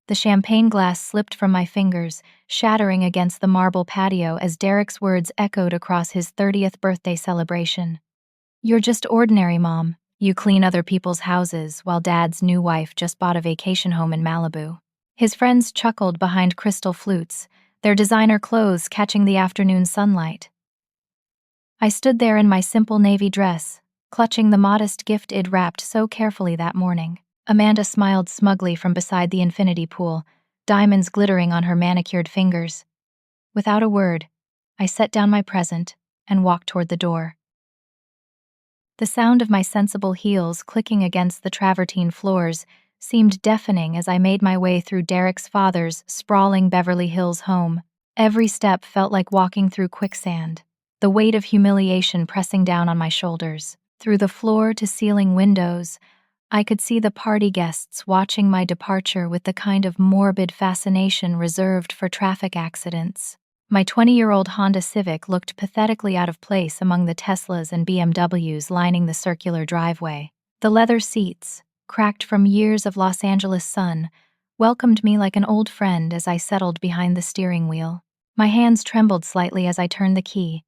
The champagne glass slipped from my fingers, shattering against the marble patio as Derek's words echoed across his 30th birthday celebration. "You're just ordinary, Mom. You clean other people's houses while Dad's new wife just bought a vacation home in Malibu." His friends chuckled behind crystal flutes, their designer clothes catching the afternoon sunlight. I stood there in my simple navy dress, clutching the modest gift I'd wrapped so carefully that morning. Amanda smiled smugly from beside the infinity pool, diamonds glittering on her manicured fingers. Without a word, I set down my present and walked toward the door. The sound of my sensible heels clicking against the travertine floors seemed deafening as I made my way through Derek's father's sprawling Beverly Hills home. Every step felt like walking through quicksand, the weight of humiliation pressing down on my shoulders. Through the floor-to-ceiling windows, I could see the party guests watching my departure with the kind of morbid fascination reserved for traffic accidents. My 20-year-old Honda Civic looked pathetically out of place among the Teslas and BMWs lining the circular driveway. The leather seats, cracked from years of Los Angeles sun, welcomed me like an old friend as I settled behind the steering wheel. My hands trembled slightly as I turned the key,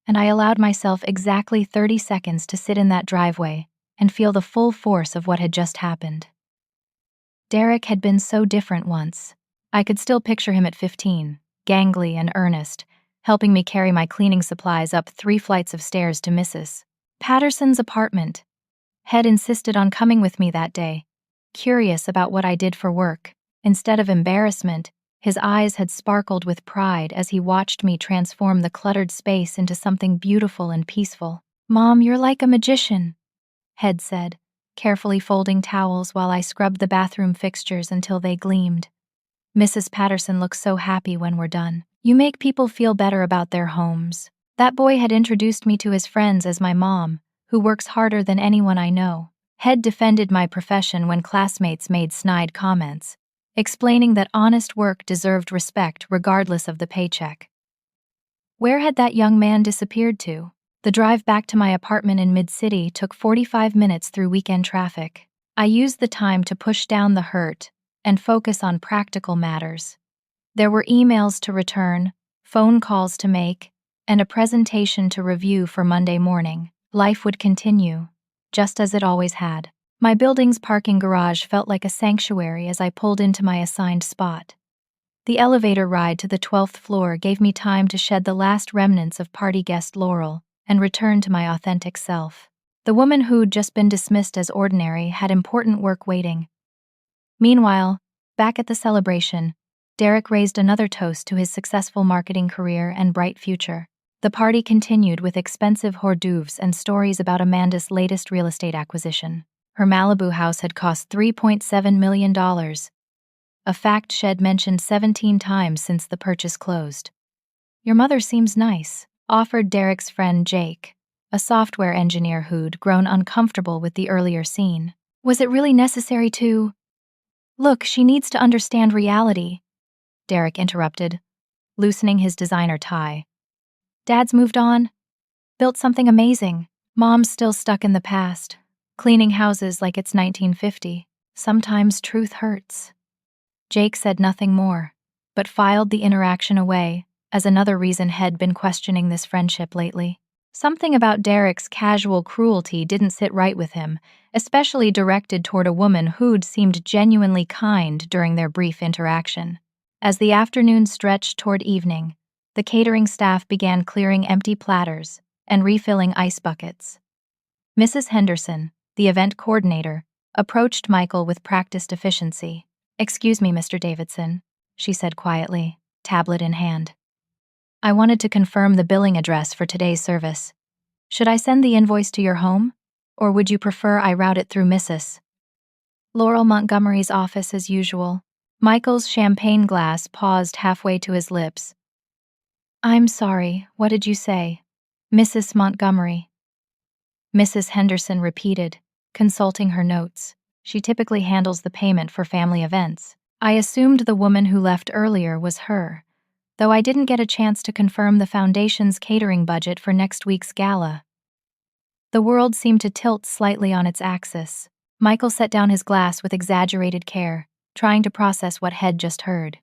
and I allowed myself exactly 30 seconds to sit in that driveway and feel the full force of what had just happened. Derek had been so different once. I could still picture him at 15, gangly and earnest, helping me carry my cleaning supplies up 3 flights of stairs to Mrs. Patterson's apartment. Head insisted on coming with me that day, curious about what I did for work. Instead of embarrassment, his eyes had sparkled with pride as he watched me transform the cluttered space into something beautiful and peaceful. "Mom, you're like a magician," Head said, carefully folding towels while I scrubbed the bathroom fixtures until they gleamed. "Mrs. Patterson looks so happy when we're done. You make people feel better about their homes." That boy had introduced me to his friends as my mom, who works harder than anyone I know. Head defended my profession when classmates made snide comments, explaining that honest work deserved respect regardless of the paycheck. Where had that young man disappeared to? The drive back to my apartment in Mid-City took 45 minutes through weekend traffic. I used the time to push down the hurt and focus on practical matters. There were emails to return, phone calls to make, and a presentation to review for Monday morning. Life would continue, just as it always had. My building's parking garage felt like a sanctuary as I pulled into my assigned spot. The elevator ride to the 12th floor gave me time to shed the last remnants of party guest Laurel and return to my authentic self. The woman who'd just been dismissed as ordinary had important work waiting. Meanwhile, back at the celebration, Derek raised another toast to his successful marketing career and bright future. The party continued with expensive hors d'oeuvres and stories about Amanda's latest real estate acquisition. Her Malibu house had cost $3.7 million, a fact Shed mentioned 17 times since the purchase closed. "Your mother seems nice," offered Derek's friend Jake, a software engineer who'd grown uncomfortable with the earlier scene. "Was it really necessary to—" "Look, she needs to understand reality," Derek interrupted, loosening his designer tie. "Dad's moved on, built something amazing. Mom's still stuck in the past, cleaning houses like it's 1950. Sometimes truth hurts." Jake said nothing more, but filed the interaction away as another reason Head been questioning this friendship lately. Something about Derek's casual cruelty didn't sit right with him, especially directed toward a woman who'd seemed genuinely kind during their brief interaction. As the afternoon stretched toward evening, the catering staff began clearing empty platters and refilling ice buckets. Mrs. Henderson, the event coordinator, approached Michael with practiced efficiency. "Excuse me, Mr. Davidson," she said quietly, tablet in hand. "I wanted to confirm the billing address for today's service. Should I send the invoice to your home, or would you prefer I route it through Mrs. Laurel Montgomery's office as usual?" Michael's champagne glass paused halfway to his lips. "I'm sorry, what did you say?" "Mrs. Montgomery." Mrs. Henderson repeated, consulting her notes. She typically handles the payment for family events. I assumed the woman who left earlier was her, though I didn't get a chance to confirm the foundation's catering budget for next week's gala. The world seemed to tilt slightly on its axis. Michael set down his glass with exaggerated care, trying to process what had just heard.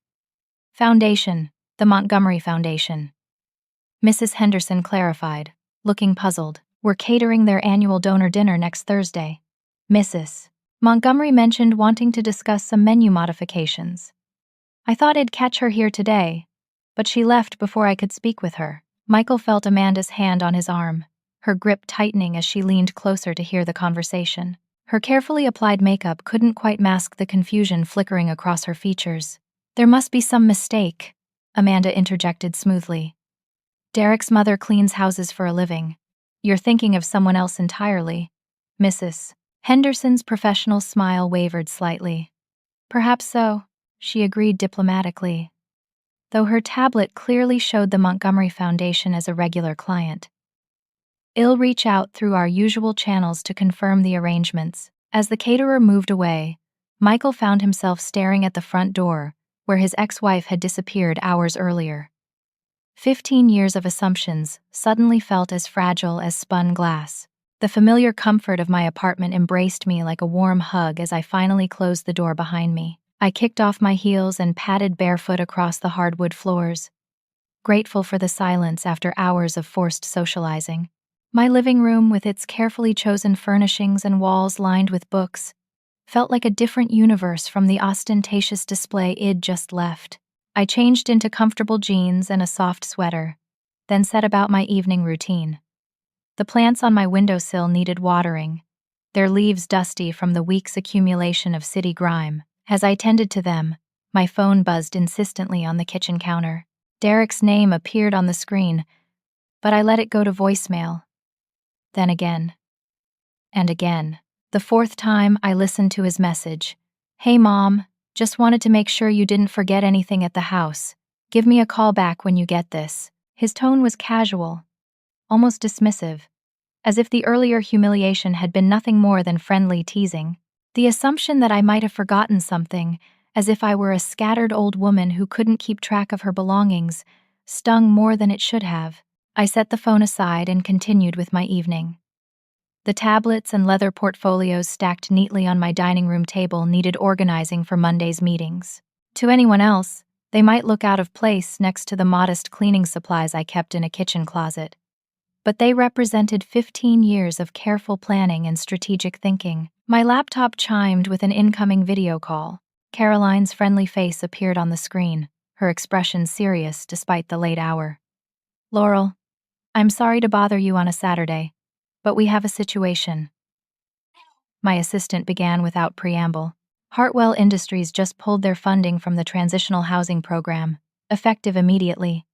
Foundation, the Montgomery Foundation. Mrs. Henderson clarified, looking puzzled. We're catering their annual donor dinner next Thursday. Mrs. Montgomery mentioned wanting to discuss some menu modifications. I thought I'd catch her here today, but she left before I could speak with her. Michael felt Amanda's hand on his arm, her grip tightening as she leaned closer to hear the conversation. Her carefully applied makeup couldn't quite mask the confusion flickering across her features. There must be some mistake, Amanda interjected smoothly. Derek's mother cleans houses for a living. You're thinking of someone else entirely. Mrs. Henderson's professional smile wavered slightly. Perhaps so, she agreed diplomatically, though her tablet clearly showed the Montgomery Foundation as a regular client. I'll reach out through our usual channels to confirm the arrangements. As the caterer moved away, Michael found himself staring at the front door, where his ex-wife had disappeared hours earlier. 15 years of assumptions suddenly felt as fragile as spun glass. The familiar comfort of my apartment embraced me like a warm hug as I finally closed the door behind me. I kicked off my heels and padded barefoot across the hardwood floors, grateful for the silence after hours of forced socializing. My living room, with its carefully chosen furnishings and walls lined with books, felt like a different universe from the ostentatious display I'd just left. I changed into comfortable jeans and a soft sweater, then set about my evening routine. The plants on my windowsill needed watering, their leaves dusty from the week's accumulation of city grime. As I tended to them, my phone buzzed insistently on the kitchen counter. Derek's name appeared on the screen, but I let it go to voicemail. Then again. And again. The fourth time, I listened to his message. Hey Mom, just wanted to make sure you didn't forget anything at the house. Give me a call back when you get this. His tone was casual, almost dismissive, as if the earlier humiliation had been nothing more than friendly teasing. The assumption that I might have forgotten something, as if I were a scattered old woman who couldn't keep track of her belongings, stung more than it should have. I set the phone aside and continued with my evening. The tablets and leather portfolios stacked neatly on my dining room table needed organizing for Monday's meetings. To anyone else, they might look out of place next to the modest cleaning supplies I kept in a kitchen closet. But they represented 15 years of careful planning and strategic thinking. My laptop chimed with an incoming video call. Caroline's friendly face appeared on the screen, her expression serious despite the late hour. Laurel, I'm sorry to bother you on a Saturday, but we have a situation. My assistant began without preamble. Hartwell Industries just pulled their funding from the Transitional Housing Program, effective immediately.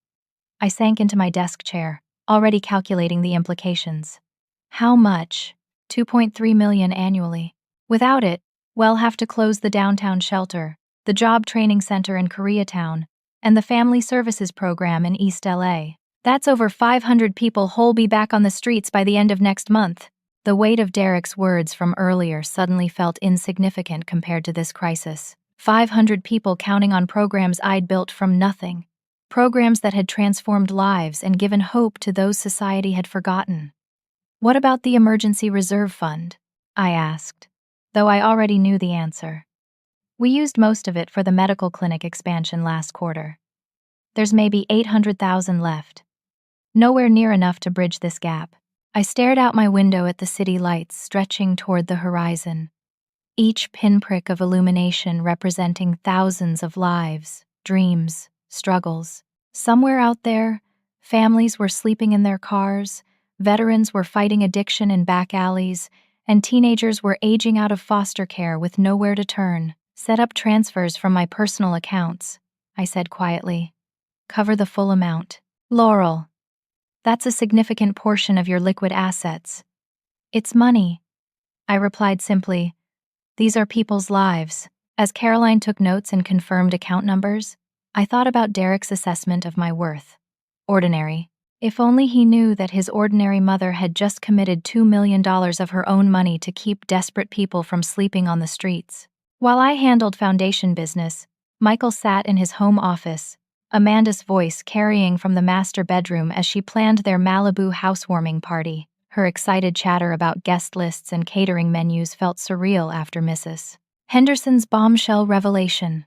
I sank into my desk chair, already calculating the implications. How much? 2.3 million annually. Without it, we'll have to close the downtown shelter, the job training center in Koreatown, and the family services program in East LA. That's over 500 people who'll be back on the streets by the end of next month. The weight of Derek's words from earlier suddenly felt insignificant compared to this crisis. 500 people counting on programs I'd built from nothing. Programs that had transformed lives and given hope to those society had forgotten. What about the Emergency Reserve Fund? I asked, though I already knew the answer. We used most of it for the medical clinic expansion last quarter. There's maybe 800,000 left. Nowhere near enough to bridge this gap. I stared out my window at the city lights stretching toward the horizon, each pinprick of illumination representing thousands of lives, dreams, struggles. Somewhere out there, families were sleeping in their cars, veterans were fighting addiction in back alleys, and teenagers were aging out of foster care with nowhere to turn. Set up transfers from my personal accounts, I said quietly. Cover the full amount. Laurel, that's a significant portion of your liquid assets. It's money, I replied simply. These are people's lives. As Caroline took notes and confirmed account numbers, I thought about Derek's assessment of my worth. Ordinary. If only he knew that his ordinary mother had just committed $2 million of her own money to keep desperate people from sleeping on the streets. While I handled foundation business, Michael sat in his home office, Amanda's voice carrying from the master bedroom as she planned their Malibu housewarming party. Her excited chatter about guest lists and catering menus felt surreal after Mrs. Henderson's bombshell revelation.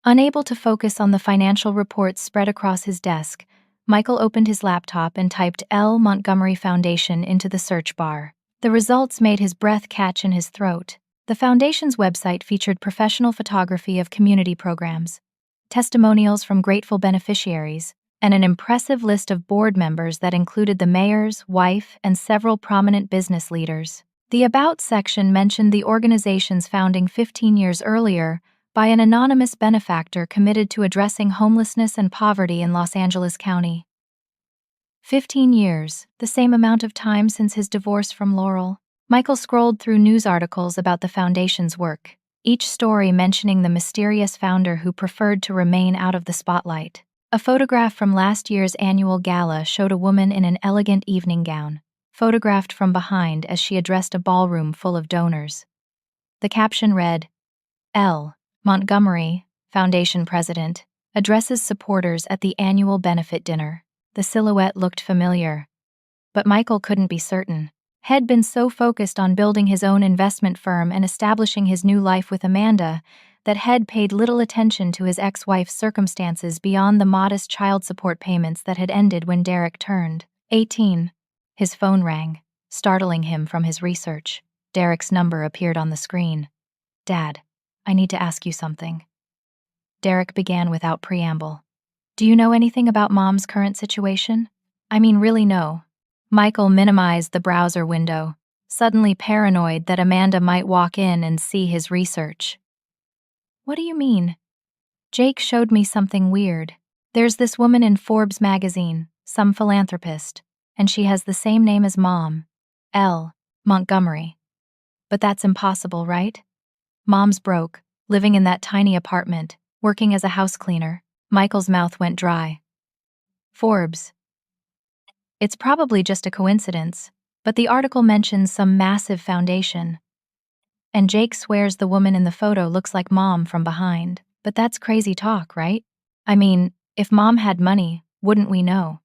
Unable to focus on the financial reports spread across his desk, Michael opened his laptop and typed L. Montgomery Foundation into the search bar. The results made his breath catch in his throat. The foundation's website featured professional photography of community programs, testimonials from grateful beneficiaries, and an impressive list of board members that included the mayor's wife and several prominent business leaders. The About section mentioned the organization's founding 15 years earlier by an anonymous benefactor committed to addressing homelessness and poverty in Los Angeles County. 15 years, the same amount of time since his divorce from Laurel. Michael scrolled through news articles about the foundation's work, each story mentioning the mysterious founder who preferred to remain out of the spotlight. A photograph from last year's annual gala showed a woman in an elegant evening gown, photographed from behind as she addressed a ballroom full of donors. The caption read, L. Montgomery, Foundation President, addresses supporters at the annual benefit dinner. The silhouette looked familiar, but Michael couldn't be certain. He'd been so focused on building his own investment firm and establishing his new life with Amanda that Head paid little attention to his ex-wife's circumstances beyond the modest child support payments that had ended when Derek turned 18. His phone rang, startling him from his research. Derek's number appeared on the screen. Dad, I need to ask you something. Derek began without preamble. Do you know anything about Mom's current situation? I mean, really no. Michael minimized the browser window, suddenly paranoid that Amanda might walk in and see his research. What do you mean? Jake showed me something weird. There's this woman in Forbes magazine, some philanthropist, and she has the same name as Mom, L. Montgomery. But that's impossible, right? Mom's broke, living in that tiny apartment, working as a house cleaner. Michael's mouth went dry. Forbes. It's probably just a coincidence, but the article mentions some massive foundation. And Jake swears the woman in the photo looks like Mom from behind. But that's crazy talk, right? I mean, if Mom had money, wouldn't we know?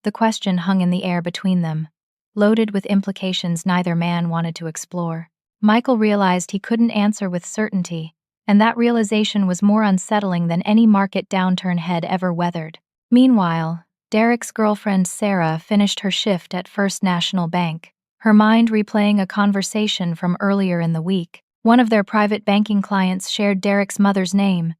The question hung in the air between them, loaded with implications neither man wanted to explore. Michael realized he couldn't answer with certainty, and that realization was more unsettling than any market downturn Head ever weathered. Meanwhile, Derek's girlfriend Sarah finished her shift at First National Bank, her mind replaying a conversation from earlier in the week. One of their private banking clients shared Derek's mother's name,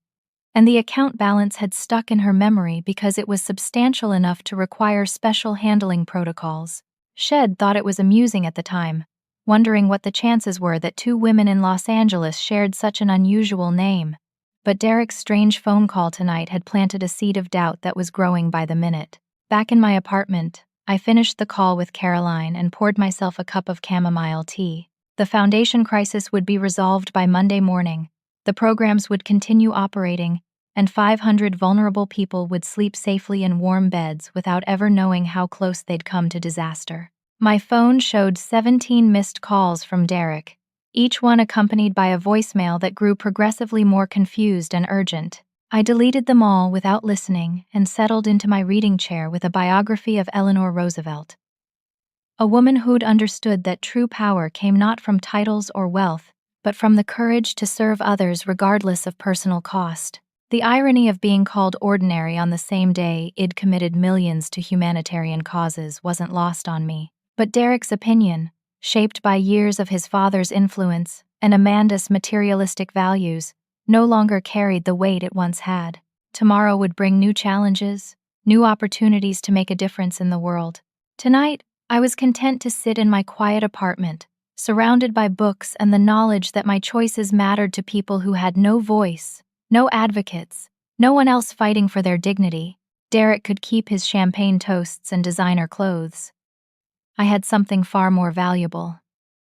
and the account balance had stuck in her memory because it was substantial enough to require special handling protocols. Shed thought it was amusing at the time, wondering what the chances were that two women in Los Angeles shared such an unusual name. But Derek's strange phone call tonight had planted a seed of doubt that was growing by the minute. Back in my apartment, I finished the call with Caroline and poured myself a cup of chamomile tea. The foundation crisis would be resolved by Monday morning. The programs would continue operating, and 500 vulnerable people would sleep safely in warm beds without ever knowing how close they'd come to disaster. My phone showed 17 missed calls from Derek, each one accompanied by a voicemail that grew progressively more confused and urgent. I deleted them all without listening and settled into my reading chair with a biography of Eleanor Roosevelt. A woman who'd understood that true power came not from titles or wealth, but from the courage to serve others regardless of personal cost. The irony of being called ordinary on the same day I'd committed millions to humanitarian causes wasn't lost on me. But Derek's opinion, shaped by years of his father's influence and Amanda's materialistic values, no longer carried the weight it once had. Tomorrow would bring new challenges, new opportunities to make a difference in the world. Tonight, I was content to sit in my quiet apartment, surrounded by books and the knowledge that my choices mattered to people who had no voice, no advocates, no one else fighting for their dignity. Derek could keep his champagne toasts and designer clothes. I had something far more valuable: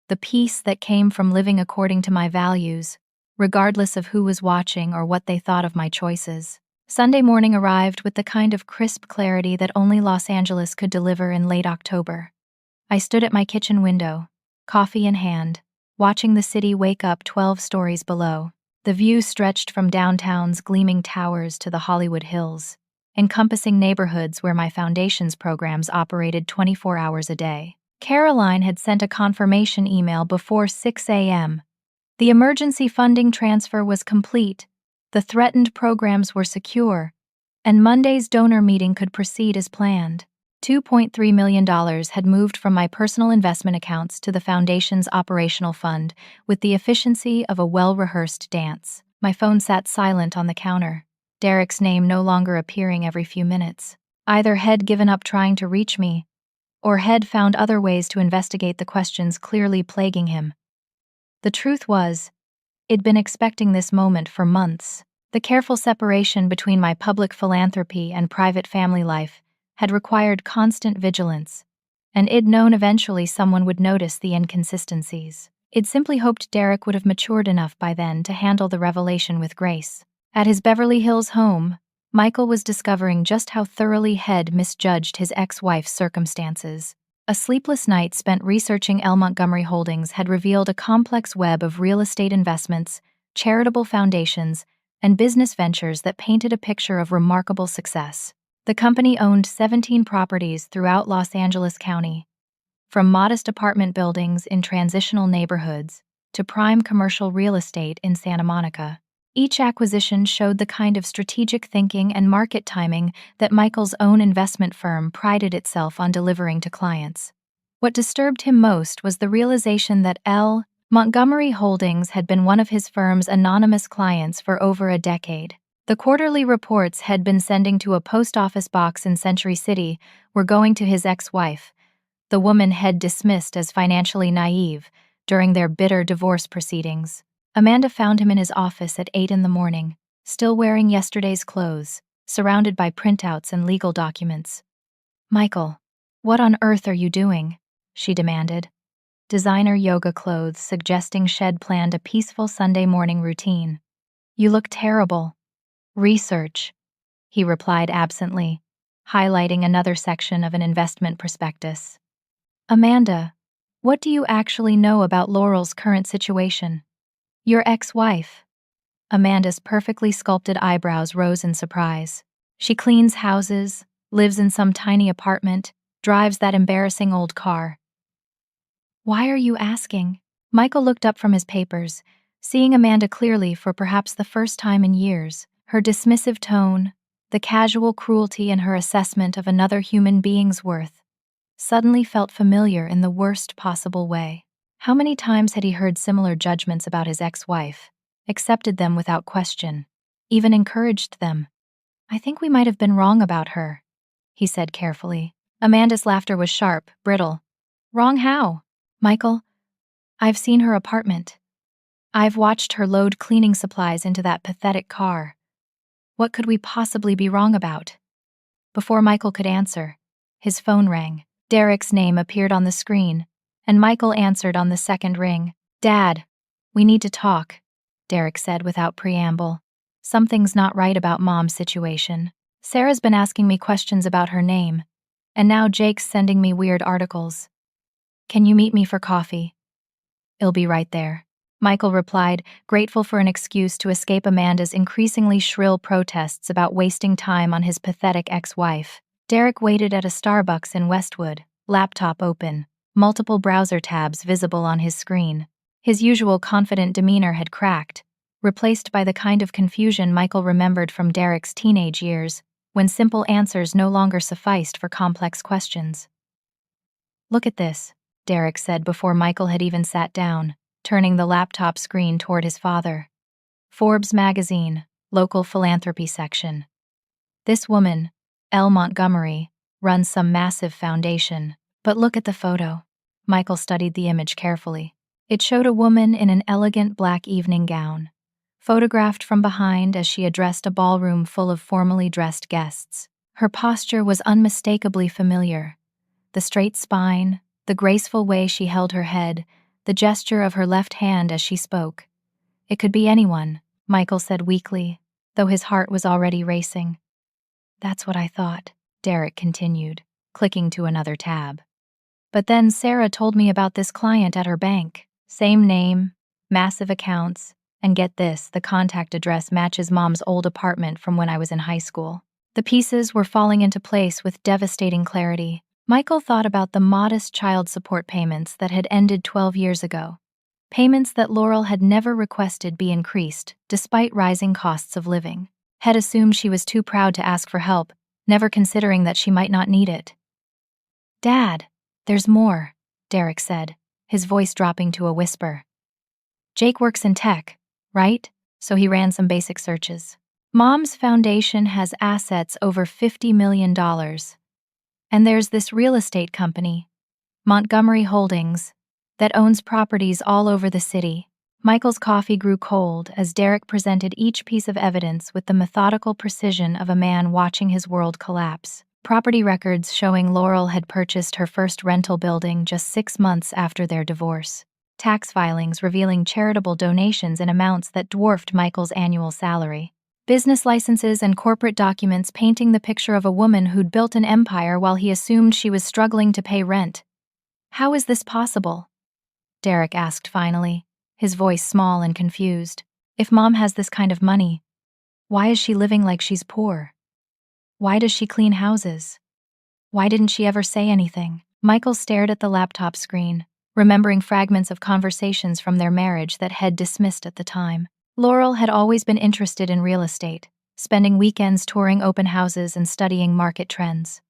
the peace that came from living according to my values, regardless of who was watching or what they thought of my choices. Sunday morning arrived with the kind of crisp clarity that only Los Angeles could deliver in late October. I stood at my kitchen window, coffee in hand, watching the city wake up 12 stories below. The view stretched from downtown's gleaming towers to the Hollywood Hills, encompassing neighborhoods where my foundation's programs operated 24 hours a day. Caroline had sent a confirmation email before 6 a.m., The emergency funding transfer was complete, the threatened programs were secure, and Monday's donor meeting could proceed as planned. $2.3 million had moved from my personal investment accounts to the foundation's operational fund with the efficiency of a well-rehearsed dance. My phone sat silent on the counter, Derek's name no longer appearing every few minutes. Either Head given up trying to reach me, or Head found other ways to investigate the questions clearly plaguing him. The truth was, I'd been expecting this moment for months. The careful separation between my public philanthropy and private family life had required constant vigilance, and I'd known eventually someone would notice the inconsistencies. I'd simply hoped Derek would have matured enough by then to handle the revelation with grace. At his Beverly Hills home, Michael was discovering just how thoroughly Head misjudged his ex-wife's circumstances. A sleepless night spent researching L. Montgomery Holdings had revealed a complex web of real estate investments, charitable foundations, and business ventures that painted a picture of remarkable success. The company owned 17 properties throughout Los Angeles County, from modest apartment buildings in transitional neighborhoods to prime commercial real estate in Santa Monica. Each acquisition showed the kind of strategic thinking and market timing that Michael's own investment firm prided itself on delivering to clients. What disturbed him most was the realization that L. Montgomery Holdings had been one of his firm's anonymous clients for over a decade. The quarterly reports Head been sending to a post office box in Century City were going to his ex-wife, the woman Head dismissed as financially naive during their bitter divorce proceedings. Amanda found him in his office at 8 a.m, still wearing yesterday's clothes, surrounded by printouts and legal documents. "Michael, what on earth are you doing?" she demanded. Designer yoga clothes suggesting she'd planned a peaceful Sunday morning routine. "You look terrible." "Research," he replied absently, highlighting another section of an investment prospectus. "Amanda, what do you actually know about Laurel's current situation?" "Your ex-wife." Amanda's perfectly sculpted eyebrows rose in surprise. "She cleans houses, lives in some tiny apartment, drives that embarrassing old car." "Why are you asking?" Michael looked up from his papers, seeing Amanda clearly for perhaps the first time in years. Her dismissive tone, the casual cruelty in her assessment of another human being's worth, suddenly felt familiar in the worst possible way. How many times had he heard similar judgments about his ex-wife, accepted them without question, even encouraged them? "I think we might have been wrong about her," he said carefully. Amanda's laughter was sharp, brittle. "Wrong how?" "Michael, I've seen her apartment. I've watched her load cleaning supplies into that pathetic car. What could we possibly be wrong about?" Before Michael could answer, his phone rang. Derek's name appeared on the screen, and Michael answered on the second ring. "Dad, we need to talk," Derek said without preamble. "Something's not right about Mom's situation. Sarah's been asking me questions about her name, and now Jake's sending me weird articles. Can you meet me for coffee?" "I'll be right there," Michael replied, grateful for an excuse to escape Amanda's increasingly shrill protests about wasting time on his pathetic ex-wife. Derek waited at a Starbucks in Westwood, laptop open, multiple browser tabs visible on his screen. His usual confident demeanor had cracked, replaced by the kind of confusion Michael remembered from Derek's teenage years, when simple answers no longer sufficed for complex questions. "Look at this," Derek said before Michael had even sat down, turning the laptop screen toward his father. "Forbes magazine, local philanthropy section. This woman, L. Montgomery, runs some massive foundation. But look at the photo." Michael studied the image carefully. It showed a woman in an elegant black evening gown, photographed from behind as she addressed a ballroom full of formally dressed guests. Her posture was unmistakably familiar. The straight spine, the graceful way she held her head, the gesture of her left hand as she spoke. "It could be anyone," Michael said weakly, though his heart was already racing. "That's what I thought," Derek continued, clicking to another tab. "But then Sarah told me about this client at her bank. Same name, massive accounts, and get this, the contact address matches Mom's old apartment from when I was in high school." The pieces were falling into place with devastating clarity. Michael thought about the modest child support payments that had ended 12 years ago. Payments that Laurel had never requested be increased, despite rising costs of living. Head assumed she was too proud to ask for help, never considering that she might not need it. "Dad, there's more," Derek said, his voice dropping to a whisper. "Jake works in tech, right?" So he ran some basic searches. Mom's foundation has assets over $50 million. And there's this real estate company, Montgomery Holdings, that owns properties all over the city. Michael's coffee grew cold as Derek presented each piece of evidence with the methodical precision of a man watching his world collapse. Property records showing Laurel had purchased her first rental building just 6 months after their divorce. Tax filings revealing charitable donations in amounts that dwarfed Michael's annual salary. Business licenses and corporate documents painting the picture of a woman who'd built an empire while he assumed she was struggling to pay rent. "How is this possible?" Derek asked finally, his voice small and confused. "If Mom has this kind of money, why is she living like she's poor? Why does she clean houses? Why didn't she ever say anything?" Michael stared at the laptop screen, remembering fragments of conversations from their marriage that Head dismissed at the time. Laurel had always been interested in real estate, spending weekends touring open houses and studying market trends.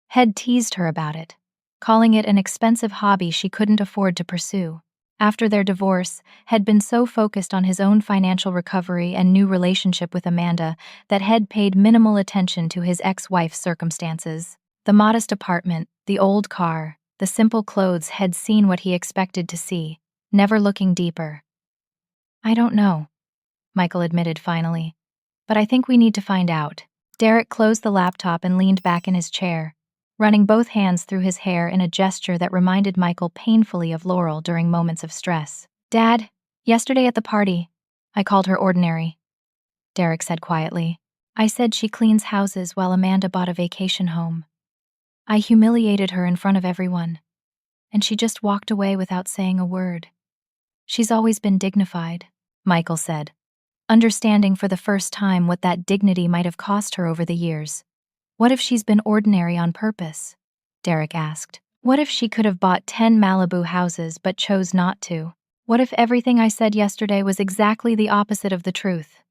Head teased her about it, calling it an expensive hobby she couldn't afford to pursue. After their divorce, Head been so focused on his own financial recovery and new relationship with Amanda that Head paid minimal attention to his ex-wife's circumstances. The modest apartment, the old car, the simple clothes had seen what he expected to see, never looking deeper. "I don't know," Michael admitted finally, "but I think we need to find out." Derek closed the laptop and leaned back in his chair, running both hands through his hair in a gesture that reminded Michael painfully of Laurel during moments of stress. "Dad, yesterday at the party, I called her ordinary," Derek said quietly. "I said she cleans houses while Amanda bought a vacation home. I humiliated her in front of everyone, and she just walked away without saying a word. She's always been dignified," Michael said, understanding for the first time what that dignity might have cost her over the years. "What if she's been ordinary on purpose?" Derek asked. "What if she could have bought 10 Malibu houses but chose not to? What if everything I said yesterday was exactly the opposite of the truth?"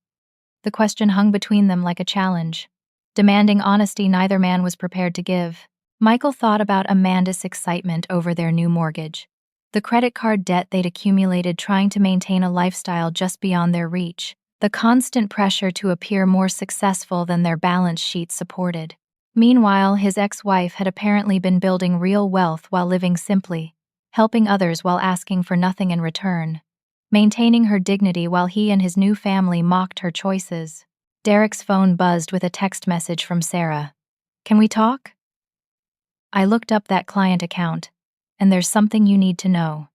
The question hung between them like a challenge, demanding honesty neither man was prepared to give. Michael thought about Amanda's excitement over their new mortgage, the credit card debt they'd accumulated trying to maintain a lifestyle just beyond their reach, the constant pressure to appear more successful than their balance sheet supported. Meanwhile, his ex-wife had apparently been building real wealth while living simply, helping others while asking for nothing in return, maintaining her dignity while he and his new family mocked her choices. Derek's phone buzzed with a text message from Sarah. "Can we talk? I looked up that client account, and there's something you need to know."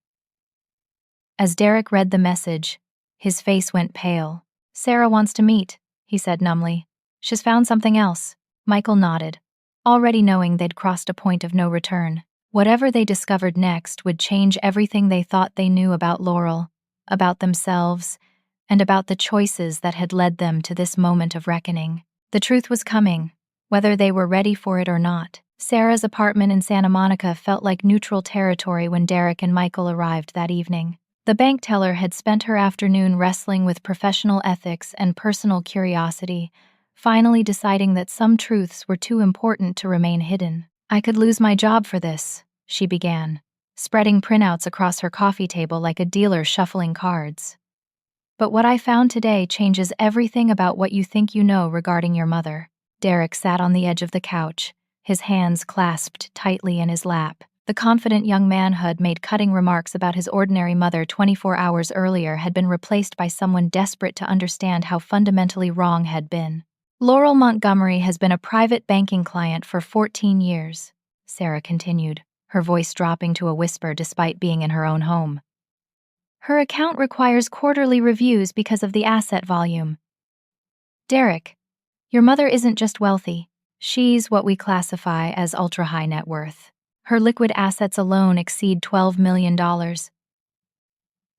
As Derek read the message, his face went pale. "Sarah wants to meet," he said numbly. "She's found something else." Michael nodded, already knowing they'd crossed a point of no return. Whatever they discovered next would change everything they thought they knew about Laurel, about themselves, and about the choices that had led them to this moment of reckoning. The truth was coming, whether they were ready for it or not. Sarah's apartment in Santa Monica felt like neutral territory when Derek and Michael arrived that evening. The bank teller had spent her afternoon wrestling with professional ethics and personal curiosity, finally deciding that some truths were too important to remain hidden. "I could lose my job for this," she began, spreading printouts across her coffee table like a dealer shuffling cards. "But what I found today changes everything about what you think you know regarding your mother." Derek sat on the edge of the couch, his hands clasped tightly in his lap. The confident young man who'd made cutting remarks about his ordinary mother 24 hours earlier had been replaced by someone desperate to understand how fundamentally wrong had been. "Laurel Montgomery has been a private banking client for 14 years, Sarah continued, her voice dropping to a whisper despite being in her own home. "Her account requires quarterly reviews because of the asset volume. Derek, your mother isn't just wealthy. She's what we classify as ultra-high net worth. Her liquid assets alone exceed $12 million.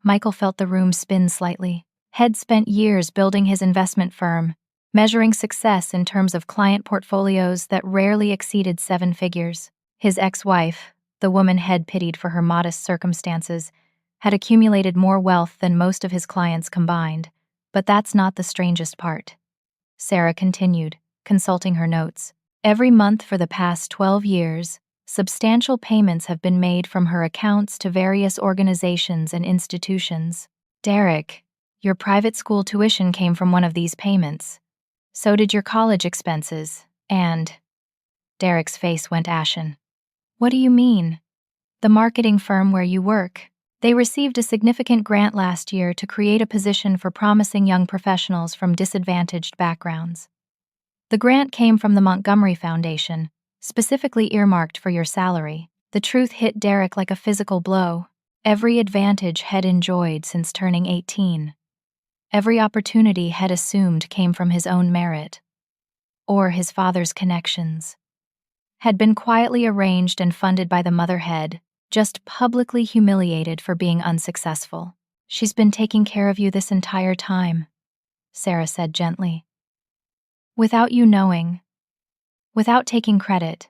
Michael felt the room spin slightly. Head spent years building his investment firm, measuring success in terms of client portfolios that rarely exceeded 7 figures. His ex-wife, the woman Head pitied for her modest circumstances, had accumulated more wealth than most of his clients combined. But that's not the strangest part. Sarah continued, consulting her notes. Every month for the past 12 years, substantial payments have been made from her accounts to various organizations and institutions. Derek, your private school tuition came from one of these payments. So did your college expenses, and… Derek's face went ashen. What do you mean? The marketing firm where you work. They received a significant grant last year to create a position for promising young professionals from disadvantaged backgrounds. The grant came from the Montgomery Foundation, specifically earmarked for your salary. The truth hit Derek like a physical blow. Head advantage Head enjoyed since turning 18. Every opportunity Head assumed came from his own merit. Or his father's connections. Had been quietly arranged and funded by the mother Head, just publicly humiliated for being unsuccessful. She's been taking care of you this entire time, Sarah said gently. Without you knowing. Without taking credit.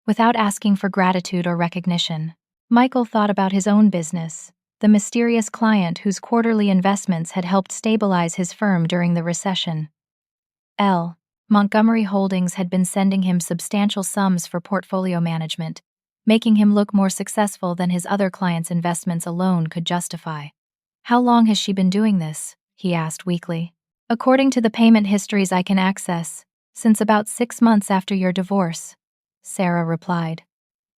Without asking for gratitude or recognition. Michael thought about his own business, the mysterious client whose quarterly investments had helped stabilize his firm during the recession. Montgomery Holdings had been sending him substantial sums for portfolio management, making him look more successful than his other clients' investments alone could justify. How long has she been doing this? He asked weakly. According to the payment histories I can access, since about 6 months after your divorce, Sarah replied.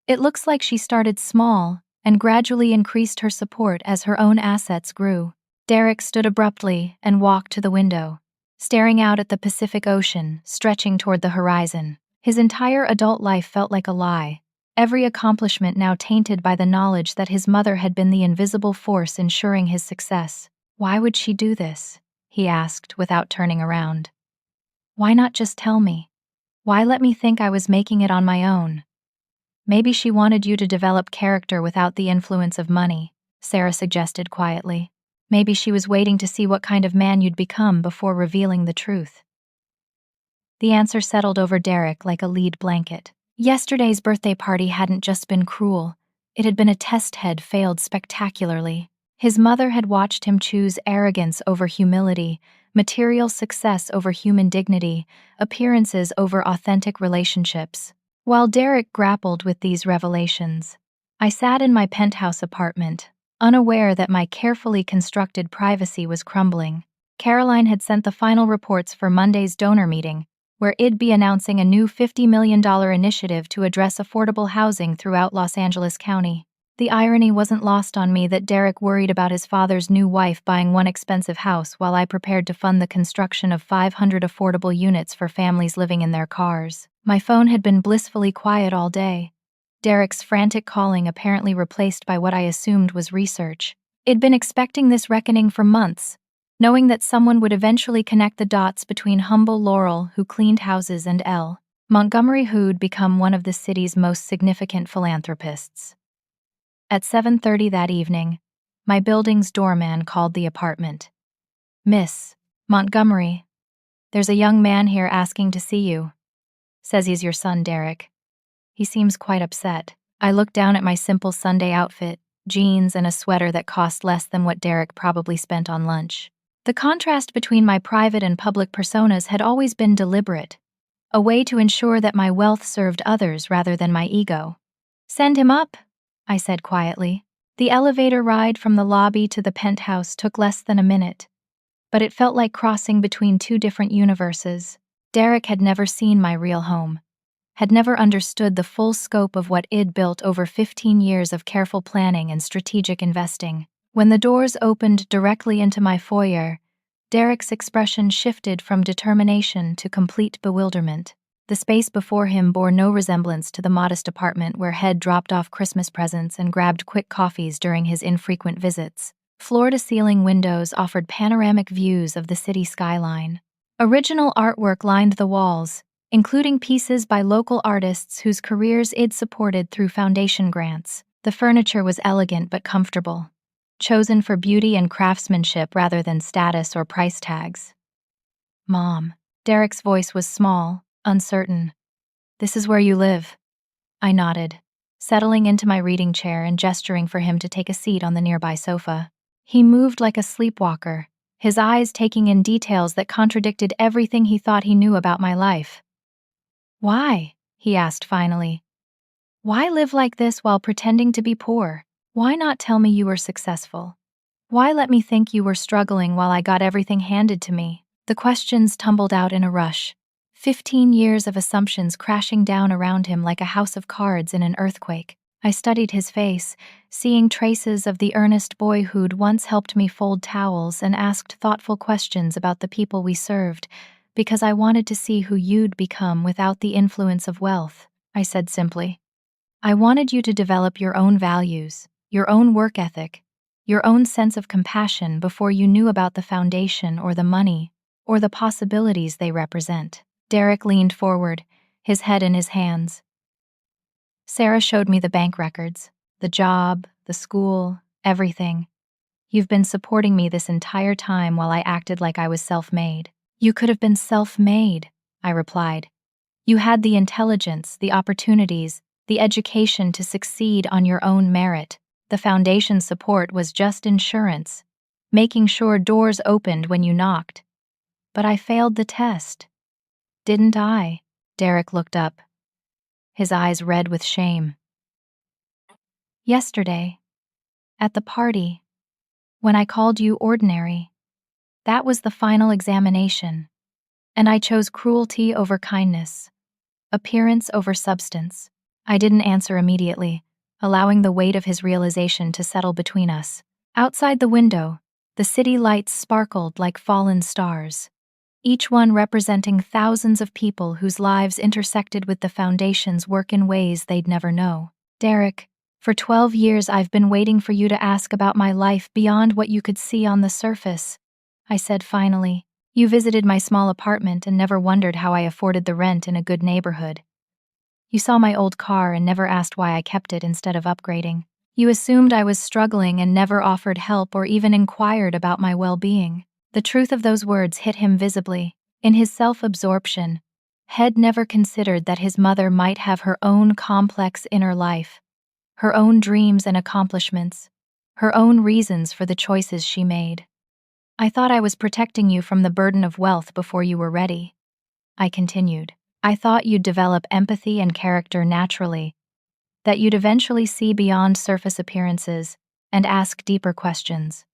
It looks like she started small and gradually increased her support as her own assets grew. Derek stood abruptly and walked to the window, staring out at the Pacific Ocean stretching toward the horizon. His entire adult life felt like a lie, every accomplishment now tainted by the knowledge that his mother had been the invisible force ensuring his success. Why would she do this? He asked without turning around. Why not just tell me? Why let me think I was making it on my own? Maybe she wanted you to develop character without the influence of money, Sarah suggested quietly. Maybe she was waiting to see what kind of man you'd become before revealing the truth. The answer settled over Derek like a lead blanket. Yesterday's birthday party hadn't just been cruel, it had been a test Head failed spectacularly. His mother had watched him choose arrogance over humility, material success over human dignity, appearances over authentic relationships. While Derek grappled with these revelations, I sat in my penthouse apartment, unaware that my carefully constructed privacy was crumbling. Caroline had sent the final reports for Monday's donor meeting, where it'd be announcing a new $50 million initiative to address affordable housing throughout Los Angeles County. The irony wasn't lost on me that Derek worried about his father's new wife buying one expensive house while I prepared to fund the construction of 500 affordable units for families living in their cars. My phone had been blissfully quiet all day. Derek's frantic calling apparently replaced by what I assumed was research. I'd been expecting this reckoning for months, knowing that someone would eventually connect the dots between humble Laurel, who cleaned houses, and Montgomery, who'd become one of the city's most significant philanthropists. At 7:30 that evening, my building's doorman called the apartment. Miss Montgomery, there's a young man here asking to see you. Says he's your son, Derek. He seems quite upset. I looked down at my simple Sunday outfit, jeans and a sweater that cost less than what Derek probably spent on lunch. The contrast between my private and public personas had always been deliberate, a way to ensure that my wealth served others rather than my ego. Send him up, I said quietly. The elevator ride from the lobby to the penthouse took less than a minute, but it felt like crossing between two different universes. Derek had never seen my real home, had never understood the full scope of what I'd built over 15 years of careful planning and strategic investing. When the doors opened directly into my foyer, Derek's expression shifted from determination to complete bewilderment. The space before him bore no resemblance to the modest apartment where Head dropped off Christmas presents and grabbed quick coffees during his infrequent visits. Floor-to-ceiling windows offered panoramic views of the city skyline. Original artwork lined the walls, including pieces by local artists whose careers I'd supported through foundation grants. The furniture was elegant but comfortable, chosen for beauty and craftsmanship rather than status or price tags. Mom. Derek's voice was small, uncertain. This is where you live. I nodded. settling into my reading chair and gesturing for him to take a seat on the nearby sofa. He moved like a sleepwalker, his eyes taking in details that contradicted everything he thought he knew about my life. "Why?" he asked finally. "Why live like this while pretending to be poor? Why not tell me you were successful? Why let me think you were struggling while I got everything handed to me?" The questions tumbled out in a rush, 15 years of assumptions crashing down around him like a house of cards in an earthquake. I studied his face, seeing traces of the earnest boy who'd once helped me fold towels, and asked thoughtful questions about the people we served, because I wanted to see who you'd become without the influence of wealth. I said simply, "I wanted you to develop your own values, your own work ethic, your own sense of compassion before you knew about the foundation or the money or the possibilities they represent." Derek leaned forward, his head in his hands. "Sarah showed me the bank records, the job, the school, everything. You've been supporting me this entire time while I acted like I was self-made." "You could have been self-made," I replied. "You had the intelligence, the opportunities, the education to succeed on your own merit. The foundation support was just insurance, making sure doors opened when you knocked." "But I failed the test, didn't I?" Derek looked up, his eyes red with shame. "Yesterday, at the party, when I called you ordinary, that was the final examination, and I chose cruelty over kindness, appearance over substance." I didn't answer immediately, allowing the weight of his realization to settle between us. Outside the window, the city lights sparkled like fallen stars, each one representing thousands of people whose lives intersected with the foundation's work in ways they'd never know. "Derek, for 12 years I've been waiting for you to ask about my life beyond what you could see on the surface," I said finally. "You visited my small apartment and never wondered how I afforded the rent in a good neighborhood. You saw my old car and never asked why I kept it instead of upgrading. You assumed I was struggling and never offered help or even inquired about my well-being." The truth of those words hit him visibly. In his self-absorption, Head never considered that his mother might have her own complex inner life, her own dreams and accomplishments, her own reasons for the choices she made. "I thought I was protecting you from the burden of wealth before you were ready," I continued. "I thought you'd develop empathy and character naturally, that you'd eventually see beyond surface appearances and ask deeper questions.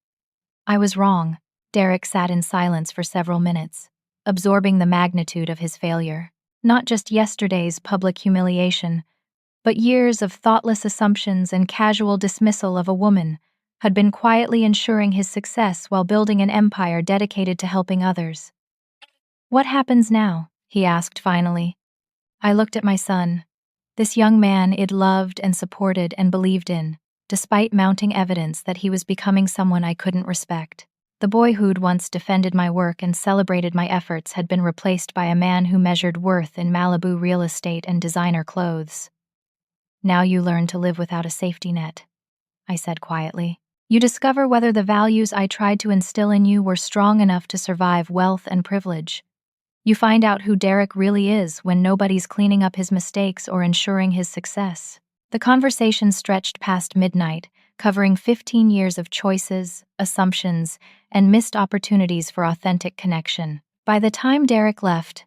I was wrong." Derek sat in silence for several minutes, absorbing the magnitude of his failure. Not just yesterday's public humiliation, but years of thoughtless assumptions and casual dismissal of a woman had been quietly ensuring his success while building an empire dedicated to helping others. "What happens now?" he asked finally. I looked at my son, this young man I'd loved and supported and believed in, despite mounting evidence that he was becoming someone I couldn't respect. The boy who'd once defended my work and celebrated my efforts had been replaced by a man who measured worth in Malibu real estate and designer clothes. "Now you learn to live without a safety net," I said quietly. "You discover whether the values I tried to instill in you were strong enough to survive wealth and privilege. You find out who Derek really is when nobody's cleaning up his mistakes or ensuring his success." The conversation stretched past midnight, covering 15 years of choices, assumptions, and missed opportunities for authentic connection. By the time Derek left,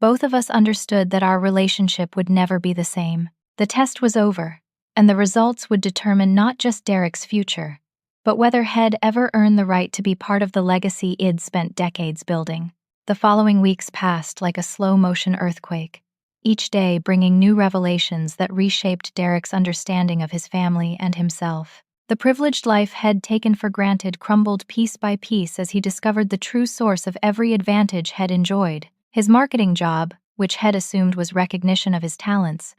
both of us understood that our relationship would never be the same. The test was over, and the results would determine not just Derek's future, but whether Head ever earned the right to be part of the legacy I'd spent decades building. The following weeks passed like a slow-motion earthquake, each day bringing new revelations that reshaped Derek's understanding of his family and himself. The privileged life Head taken for granted crumbled piece by piece as he discovered the true source of every advantage Head enjoyed. His marketing job, which Head assumed was recognition of his talents,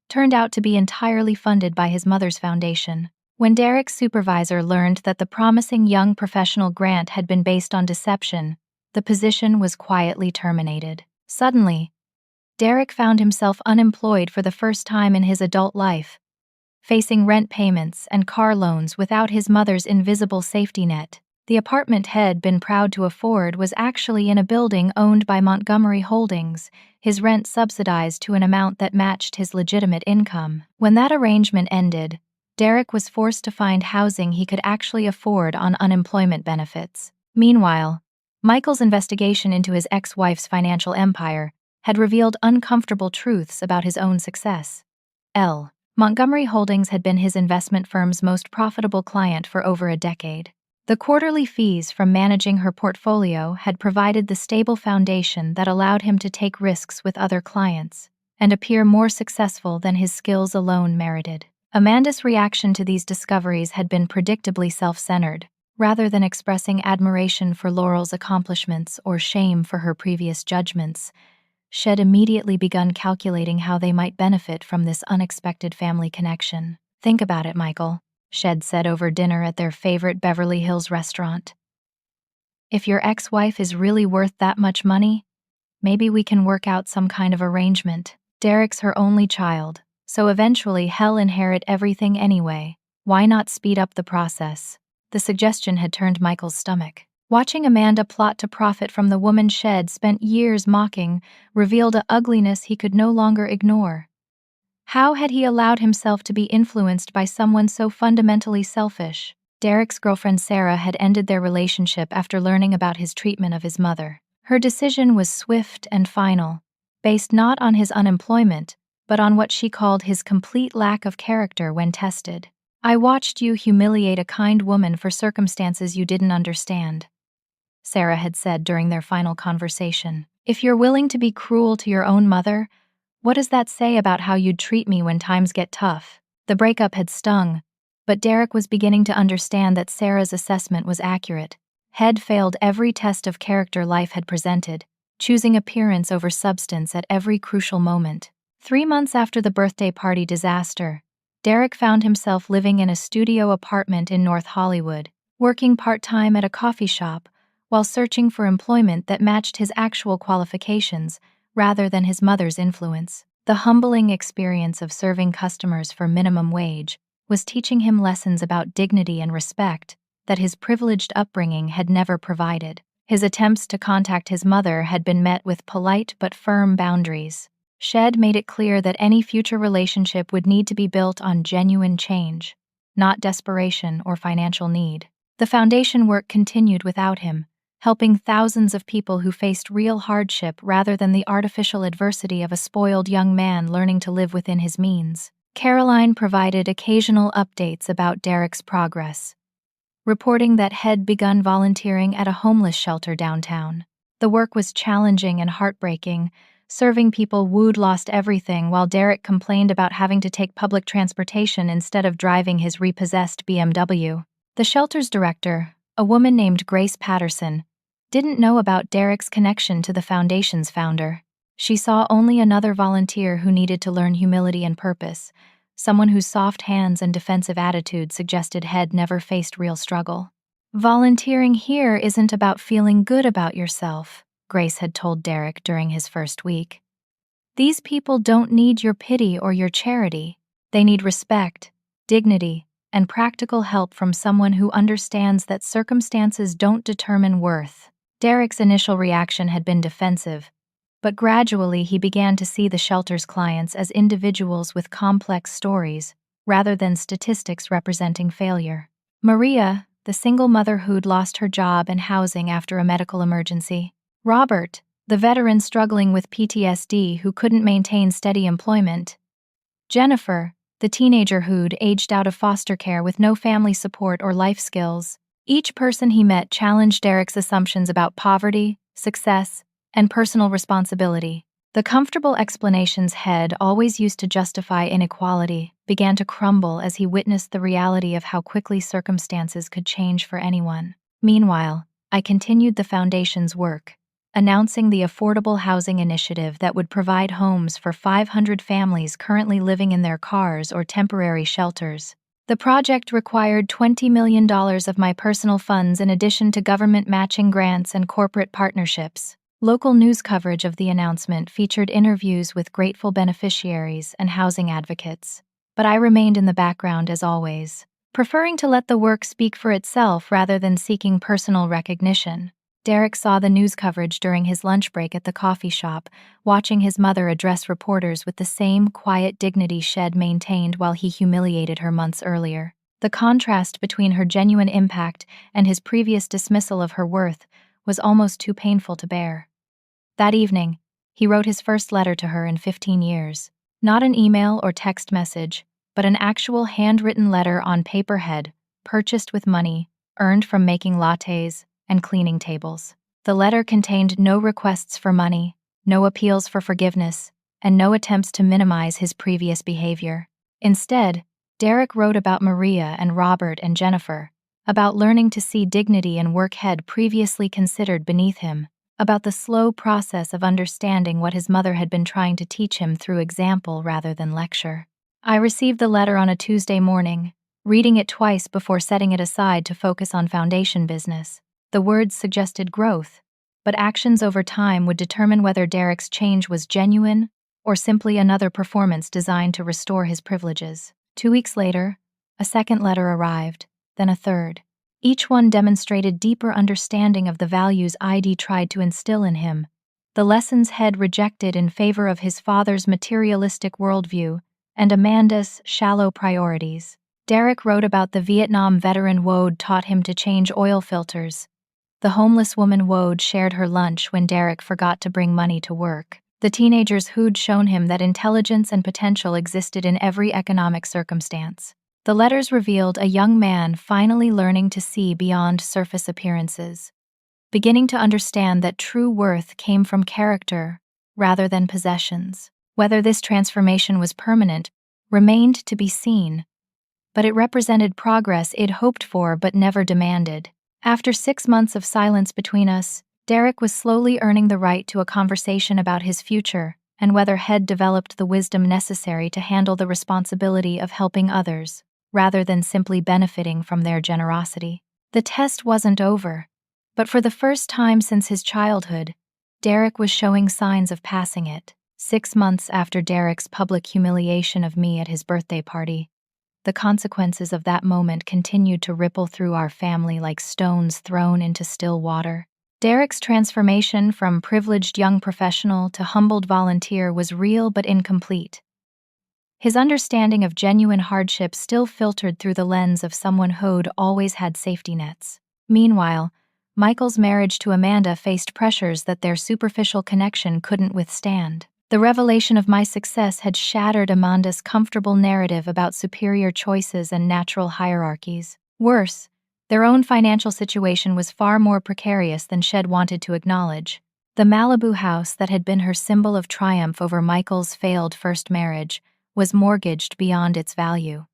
turned out to be entirely funded by his mother's foundation. When Derek's supervisor learned that the promising young professional grant had been based on deception, the position was quietly terminated. Suddenly, Derek found himself unemployed for the first time in his adult life, facing rent payments and car loans without his mother's invisible safety net. The apartment Head been proud to afford was actually in a building owned by Montgomery Holdings, his rent subsidized to an amount that matched his legitimate income. When that arrangement ended, Derek was forced to find housing he could actually afford on unemployment benefits. Meanwhile, Michael's investigation into his ex-wife's financial empire had revealed uncomfortable truths about his own success. Montgomery Holdings had been his investment firm's most profitable client for over a decade. The quarterly fees from managing her portfolio had provided the stable foundation that allowed him to take risks with other clients and appear more successful than his skills alone merited. Amanda's reaction to these discoveries had been predictably self-centered, rather than expressing admiration for Laurel's accomplishments or shame for her previous judgments. She'd immediately begun calculating how they might benefit from this unexpected family connection. "Think about it, Michael," She'd said over dinner at their favorite Beverly Hills restaurant. "If your ex-wife is really worth that much money, maybe we can work out some kind of arrangement. Derek's her only child, so eventually he'll inherit everything anyway. Why not speed up the process?" The suggestion had turned Michael's stomach. Watching Amanda plot to profit from the woman She'd spent years mocking revealed a ugliness he could no longer ignore. How had he allowed himself to be influenced by someone so fundamentally selfish? Derek's girlfriend Sarah had ended their relationship after learning about his treatment of his mother. Her decision was swift and final, based not on his unemployment, but on what she called his complete lack of character when tested. "I watched you humiliate a kind woman for circumstances you didn't understand," Sarah had said during their final conversation. "If you're willing to be cruel to your own mother, what does that say about how you'd treat me when times get tough?" The breakup had stung, but Derek was beginning to understand that Sarah's assessment was accurate. Head failed every test of character life had presented, choosing appearance over substance at every crucial moment. 3 months after the birthday party disaster, Derek found himself living in a studio apartment in North Hollywood, working part-time at a coffee shop, while searching for employment that matched his actual qualifications rather than his mother's influence. The humbling experience of serving customers for minimum wage was teaching him lessons about dignity and respect that his privileged upbringing had never provided. His attempts to contact his mother had been met with polite but firm boundaries. She'd made it clear that any future relationship would need to be built on genuine change, not desperation or financial need. The foundation work continued without him, helping thousands of people who faced real hardship rather than the artificial adversity of a spoiled young man learning to live within his means. Caroline provided occasional updates about Derek's progress, reporting that Head begun volunteering at a homeless shelter downtown. The work was challenging and heartbreaking. Serving people who'd lost everything, while Derek complained about having to take public transportation instead of driving his repossessed BMW. The shelter's director, a woman named Grace Patterson, didn't know about Derek's connection to the foundation's founder. She saw only another volunteer who needed to learn humility and purpose, someone whose soft hands and defensive attitude suggested Head never faced real struggle. "Volunteering here isn't about feeling good about yourself," Grace had told Derek during his first week. "These people don't need your pity or your charity. They need respect, dignity, and practical help from someone who understands that circumstances don't determine worth." Derek's initial reaction had been defensive, but gradually he began to see the shelter's clients as individuals with complex stories, rather than statistics representing failure. Maria, the single mother who'd lost her job and housing after a medical emergency. Robert, the veteran struggling with PTSD who couldn't maintain steady employment. Jennifer, the teenager who'd aged out of foster care with no family support or life skills. Each person he met challenged Derek's assumptions about poverty, success, and personal responsibility. The comfortable explanations Head always used to justify inequality began to crumble as he witnessed the reality of how quickly circumstances could change for anyone. Meanwhile, I continued the foundation's work, announcing the affordable housing initiative that would provide homes for 500 families currently living in their cars or temporary shelters. The project required $20 million of my personal funds in addition to government matching grants and corporate partnerships. Local news coverage of the announcement featured interviews with grateful beneficiaries and housing advocates, but I remained in the background as always. preferring to let the work speak for itself rather than seeking personal recognition. Derek saw the news coverage during his lunch break at the coffee shop, watching his mother address reporters with the same quiet dignity Shed maintained while he humiliated her months earlier. The contrast between her genuine impact and his previous dismissal of her worth was almost too painful to bear. That evening, he wrote his first letter to her in 15 years. Not an email or text message, but an actual handwritten letter on paperhead, purchased with money, earned from making lattes and cleaning tables. The letter contained no requests for money, no appeals for forgiveness, and no attempts to minimize his previous behavior. Instead, Derek wrote about Maria and Robert and Jennifer, about learning to see dignity in work he'd previously considered beneath him, about the slow process of understanding what his mother had been trying to teach him through example rather than lecture. I received the letter on a Tuesday morning, reading it twice before setting it aside to focus on foundation business. The words suggested growth, but actions over time would determine whether Derek's change was genuine or simply another performance designed to restore his privileges. 2 weeks later, a second letter arrived, then a third. Each one demonstrated deeper understanding of the values I'd tried to instill in him, the lessons he'd rejected in favor of his father's materialistic worldview and Amanda's shallow priorities. Derek wrote about the Vietnam veteran Wode taught him to change oil filters. The homeless woman Wode shared her lunch when Derek forgot to bring money to work. The teenagers who'd shown him that intelligence and potential existed in every economic circumstance. The letters revealed a young man finally learning to see beyond surface appearances, beginning to understand that true worth came from character rather than possessions. Whether this transformation was permanent remained to be seen, but it represented progress I'd hoped for but never demanded. After 6 months of silence between us, Derek was slowly earning the right to a conversation about his future and whether he'd developed the wisdom necessary to handle the responsibility of helping others, rather than simply benefiting from their generosity. The test wasn't over, but for the first time since his childhood, Derek was showing signs of passing it. 6 months after Derek's public humiliation of me at his birthday party, the consequences of that moment continued to ripple through our family like stones thrown into still water. Derek's transformation from privileged young professional to humbled volunteer was real but incomplete. His understanding of genuine hardship still filtered through the lens of someone who'd always had safety nets. Meanwhile, Michael's marriage to Amanda faced pressures that their superficial connection couldn't withstand. The revelation of my success had shattered Amanda's comfortable narrative about superior choices and natural hierarchies. Worse, their own financial situation was far more precarious than Shed wanted to acknowledge. The Malibu house that had been her symbol of triumph over Michael's failed first marriage was mortgaged beyond its value.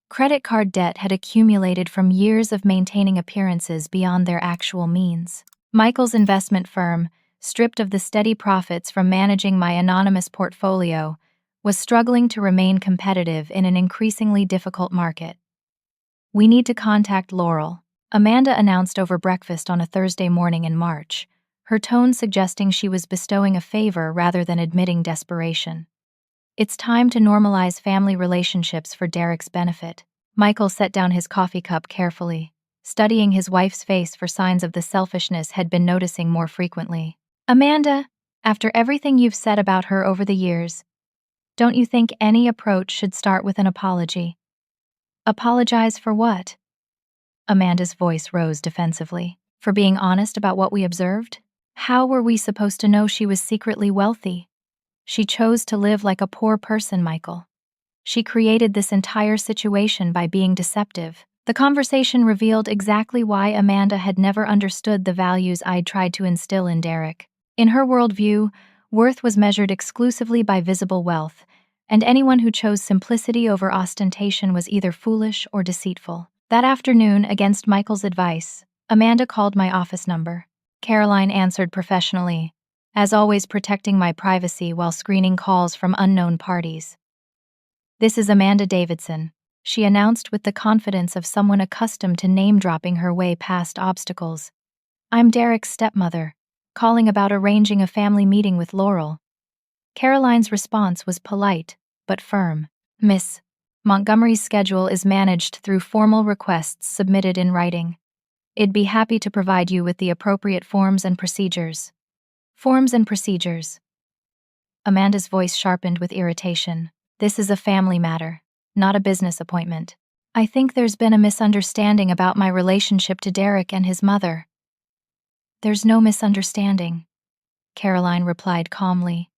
Credit card debt had accumulated from years of maintaining appearances beyond their actual means. Michael's investment firm, stripped of the steady profits from managing my anonymous portfolio, was struggling to remain competitive in an increasingly difficult market. "We need to contact Laurel," Amanda announced over breakfast on a Thursday morning in March, her tone suggesting she was bestowing a favor rather than admitting desperation. "It's time to normalize family relationships for Derek's benefit." Michael set down his coffee cup carefully, studying his wife's face for signs of the selfishness he'd been noticing more frequently. "Amanda, after everything you've said about her over the years, don't you think any approach should start with an apology?" "Apologize for what?" Amanda's voice rose defensively. "For being honest about what we observed? How were we supposed to know she was secretly wealthy? She chose to live like a poor person, Michael. She created this entire situation by being deceptive." The conversation revealed exactly why Amanda had never understood the values I'd tried to instill in Derek. In her worldview, worth was measured exclusively by visible wealth, and anyone who chose simplicity over ostentation was either foolish or deceitful. That afternoon, against Michael's advice, Amanda called my office number. Caroline answered professionally, as always protecting my privacy while screening calls from unknown parties. "This is Amanda Davidson," she announced with the confidence of someone accustomed to name-dropping her way past obstacles. "I'm Derek's stepmother, calling about arranging a family meeting with Laurel." Caroline's response was polite, but firm. "Miss Montgomery's schedule is managed through formal requests submitted in writing. I'd be happy to provide you with the appropriate forms and procedures. Forms and procedures. Amanda's voice sharpened with irritation. This is a family matter, not a business appointment. I think there's been a misunderstanding about my relationship to Derek and his mother. There's no misunderstanding, Caroline replied calmly.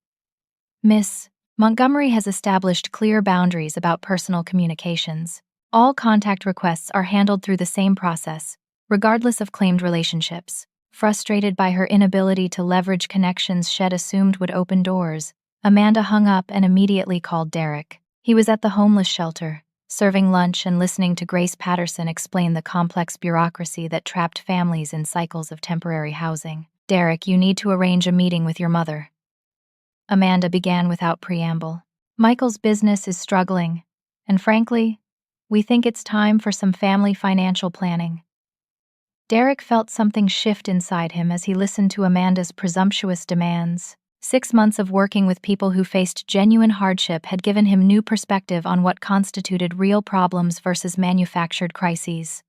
Miss Montgomery has established clear boundaries about personal communications. All contact requests are handled through the same process, regardless of claimed relationships. Frustrated by her inability to leverage connections she'd assumed would open doors, Amanda hung up and immediately called Derek. He was at the homeless shelter, serving lunch and listening to Grace Patterson explain the complex bureaucracy that trapped families in cycles of temporary housing. Derek, you need to arrange a meeting with your mother. Amanda began without preamble. Michael's business is struggling, and frankly, we think it's time for some family financial planning. Derek felt something shift inside him as he listened to Amanda's presumptuous demands. 6 months of working with people who faced genuine hardship had given him new perspective on what constituted real problems versus manufactured crises.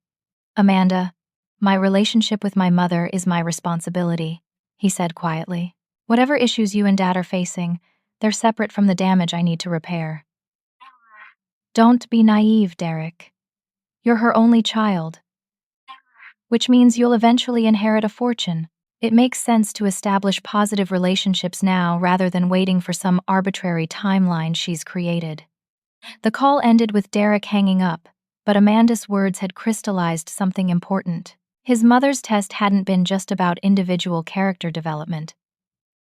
Amanda, my relationship with my mother is my responsibility, he said quietly. Whatever issues you and Dad are facing, they're separate from the damage I need to repair. Don't be naive, Derek. You're her only child, which means you'll eventually inherit a fortune. It makes sense to establish positive relationships now rather than waiting for some arbitrary timeline she's created. The call ended with Derek hanging up, but Amanda's words had crystallized something important. His mother's test hadn't been just about individual character development.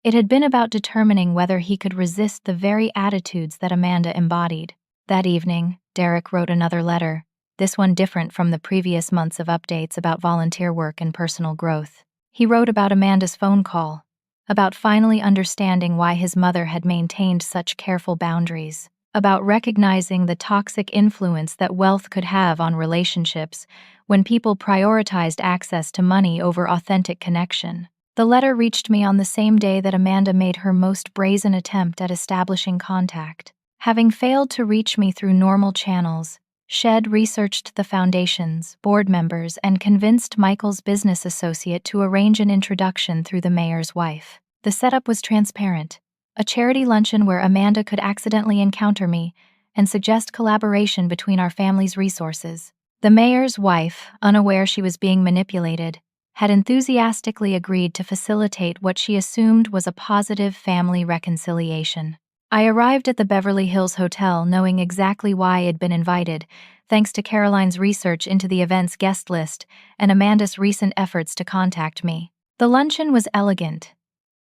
It had been about determining whether he could resist the very attitudes that Amanda embodied. That evening, Derek wrote another letter, this one different from the previous months of updates about volunteer work and personal growth. He wrote about Amanda's phone call, about finally understanding why his mother had maintained such careful boundaries, about recognizing the toxic influence that wealth could have on relationships when people prioritized access to money over authentic connection. The letter reached me on the same day that Amanda made her most brazen attempt at establishing contact. Having failed to reach me through normal channels, Shed researched the foundations, board members, and convinced Michael's business associate to arrange an introduction through the mayor's wife. The setup was transparent, a charity luncheon where Amanda could accidentally encounter me and suggest collaboration between our family's resources. The mayor's wife, unaware she was being manipulated, had enthusiastically agreed to facilitate what she assumed was a positive family reconciliation. I arrived at the Beverly Hills Hotel knowing exactly why I'd been invited, thanks to Caroline's research into the event's guest list and Amanda's recent efforts to contact me. The luncheon was elegant,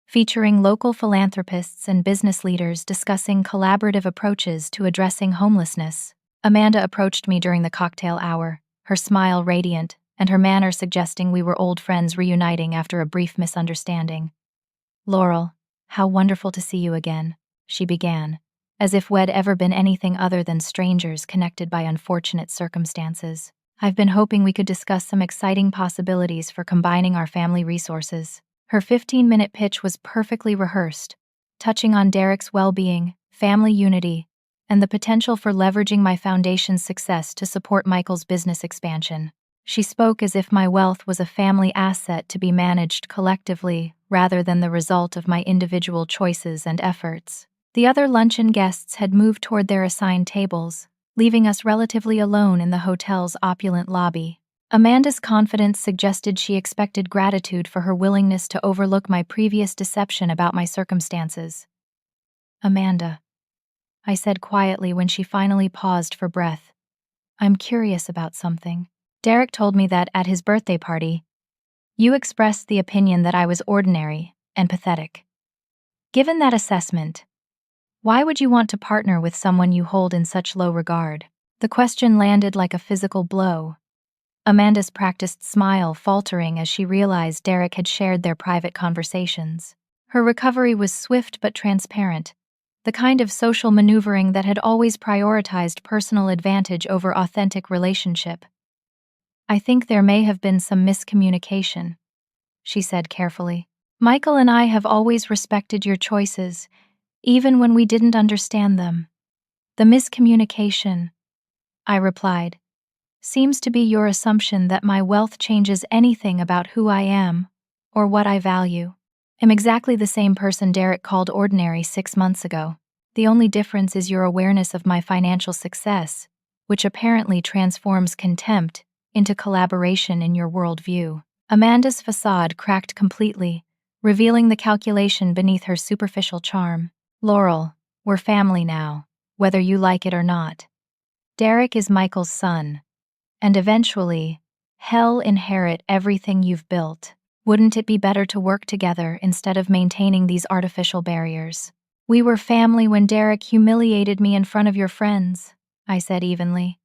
featuring local philanthropists and business leaders discussing collaborative approaches to addressing homelessness. Amanda approached me during the cocktail hour, her smile radiant, and her manner suggesting we were old friends reuniting after a brief misunderstanding. Laurel, how wonderful to see you again, she began, as if we'd ever been anything other than strangers connected by unfortunate circumstances. I've been hoping we could discuss some exciting possibilities for combining our family resources. Her 15-minute pitch was perfectly rehearsed, touching on Derek's well-being, family unity, and the potential for leveraging my foundation's success to support Michael's business expansion. She spoke as if my wealth was a family asset to be managed collectively rather than the result of my individual choices and efforts. The other luncheon guests had moved toward their assigned tables, leaving us relatively alone in the hotel's opulent lobby. Amanda's confidence suggested she expected gratitude for her willingness to overlook my previous deception about my circumstances. Amanda, I said quietly when she finally paused for breath. I'm curious about something. Derek told me that at his birthday party, you expressed the opinion that I was ordinary and pathetic. Given that assessment, why would you want to partner with someone you hold in such low regard? The question landed like a physical blow. Amanda's practiced smile faltering as she realized Derek had shared their private conversations. Her recovery was swift but transparent, the kind of social maneuvering that had always prioritized personal advantage over authentic relationship. I think there may have been some miscommunication, she said carefully. Michael and I have always respected your choices, even when we didn't understand them. The miscommunication I replied. Seems to be your assumption that my wealth changes anything about who I am or what I value. I'm exactly the same person Derek called ordinary 6 months ago. The only difference is your awareness of my financial success, which apparently transforms contempt into collaboration in your worldview. Amanda's facade cracked completely, revealing the calculation beneath her superficial charm. Laurel, we're family now, whether you like it or not. Derek is Michael's son, and eventually, he'll inherit everything you've built. Wouldn't it be better to work together instead of maintaining these artificial barriers? We were family when Derek humiliated me in front of your friends, I said evenly.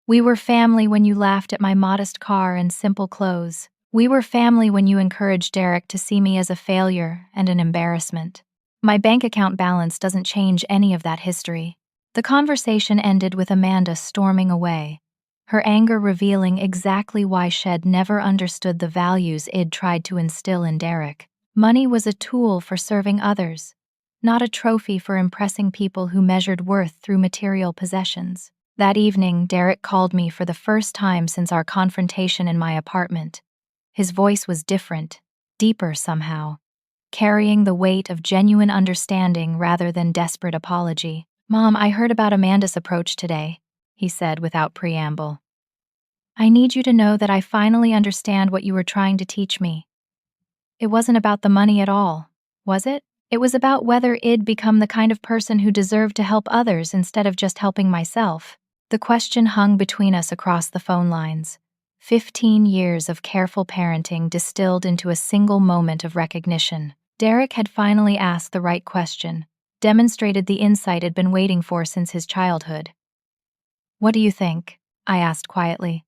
We were family when you laughed at my modest car and simple clothes. We were family when you encouraged Derek to see me as a failure and an embarrassment. My bank account balance doesn't change any of that history. The conversation ended with Amanda storming away, her anger revealing exactly why she'd never understood the values Id tried to instill in Derek. Money was a tool for serving others, not a trophy for impressing people who measured worth through material possessions. That evening, Derek called me for the first time since our confrontation in my apartment. His voice was different, deeper somehow, carrying the weight of genuine understanding rather than desperate apology. Mom, I heard about Amanda's approach today, he said without preamble. I need you to know that I finally understand what you were trying to teach me. It wasn't about the money at all, was it? It was about whether I'd become the kind of person who deserved to help others instead of just helping myself. The question hung between us across the phone lines. 15 years of careful parenting distilled into a single moment of recognition. Derek had finally asked the right question, demonstrated the insight I'd been waiting for since his childhood. What do you think? I asked quietly.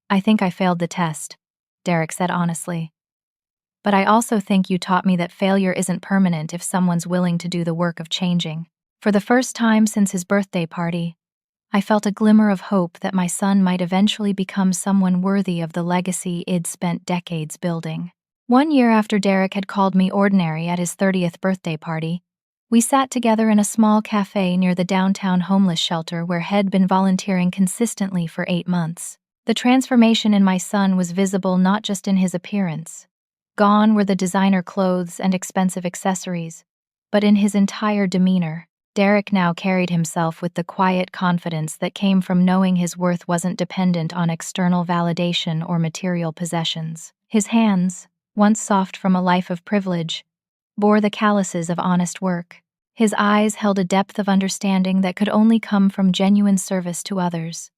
I think I failed the test, Derek said honestly. But I also think you taught me that failure isn't permanent if someone's willing to do the work of changing. For the first time since his birthday party, I felt a glimmer of hope that my son might eventually become someone worthy of the legacy I'd spent decades building. 1 year after Derek had called me ordinary at his 30th birthday party, we sat together in a small cafe near the downtown homeless shelter where he'd been volunteering consistently for 8 months. The transformation in my son was visible not just in his appearance. Gone were the designer clothes and expensive accessories, but in his entire demeanor. Derek now carried himself with the quiet confidence that came from knowing his worth wasn't dependent on external validation or material possessions. His hands, once soft from a life of privilege, bore the calluses of honest work. His eyes held a depth of understanding that could only come from genuine service to others.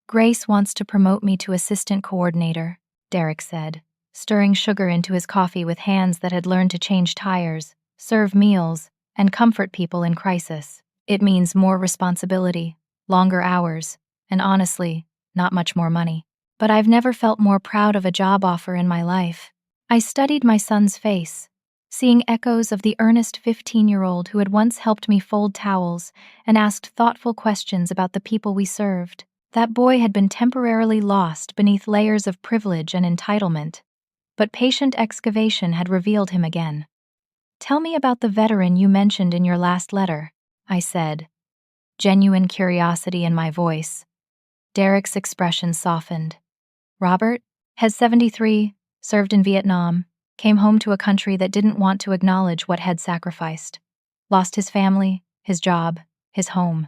Grace wants to promote me to assistant coordinator, Derek said, stirring sugar into his coffee with hands that had learned to change tires, serve meals, and comfort people in crisis. It means more responsibility, longer hours, and honestly, not much more money. But I've never felt more proud of a job offer in my life. I studied my son's face, seeing echoes of the earnest 15-year-old who had once helped me fold towels and asked thoughtful questions about the people we served. That boy had been temporarily lost beneath layers of privilege and entitlement, but patient excavation had revealed him again. Tell me about the veteran you mentioned in your last letter, I said, genuine curiosity in my voice. Derek's expression softened. Robert, has 73, served in Vietnam, came home to a country that didn't want to acknowledge what had sacrificed. Lost his family, his job, his home.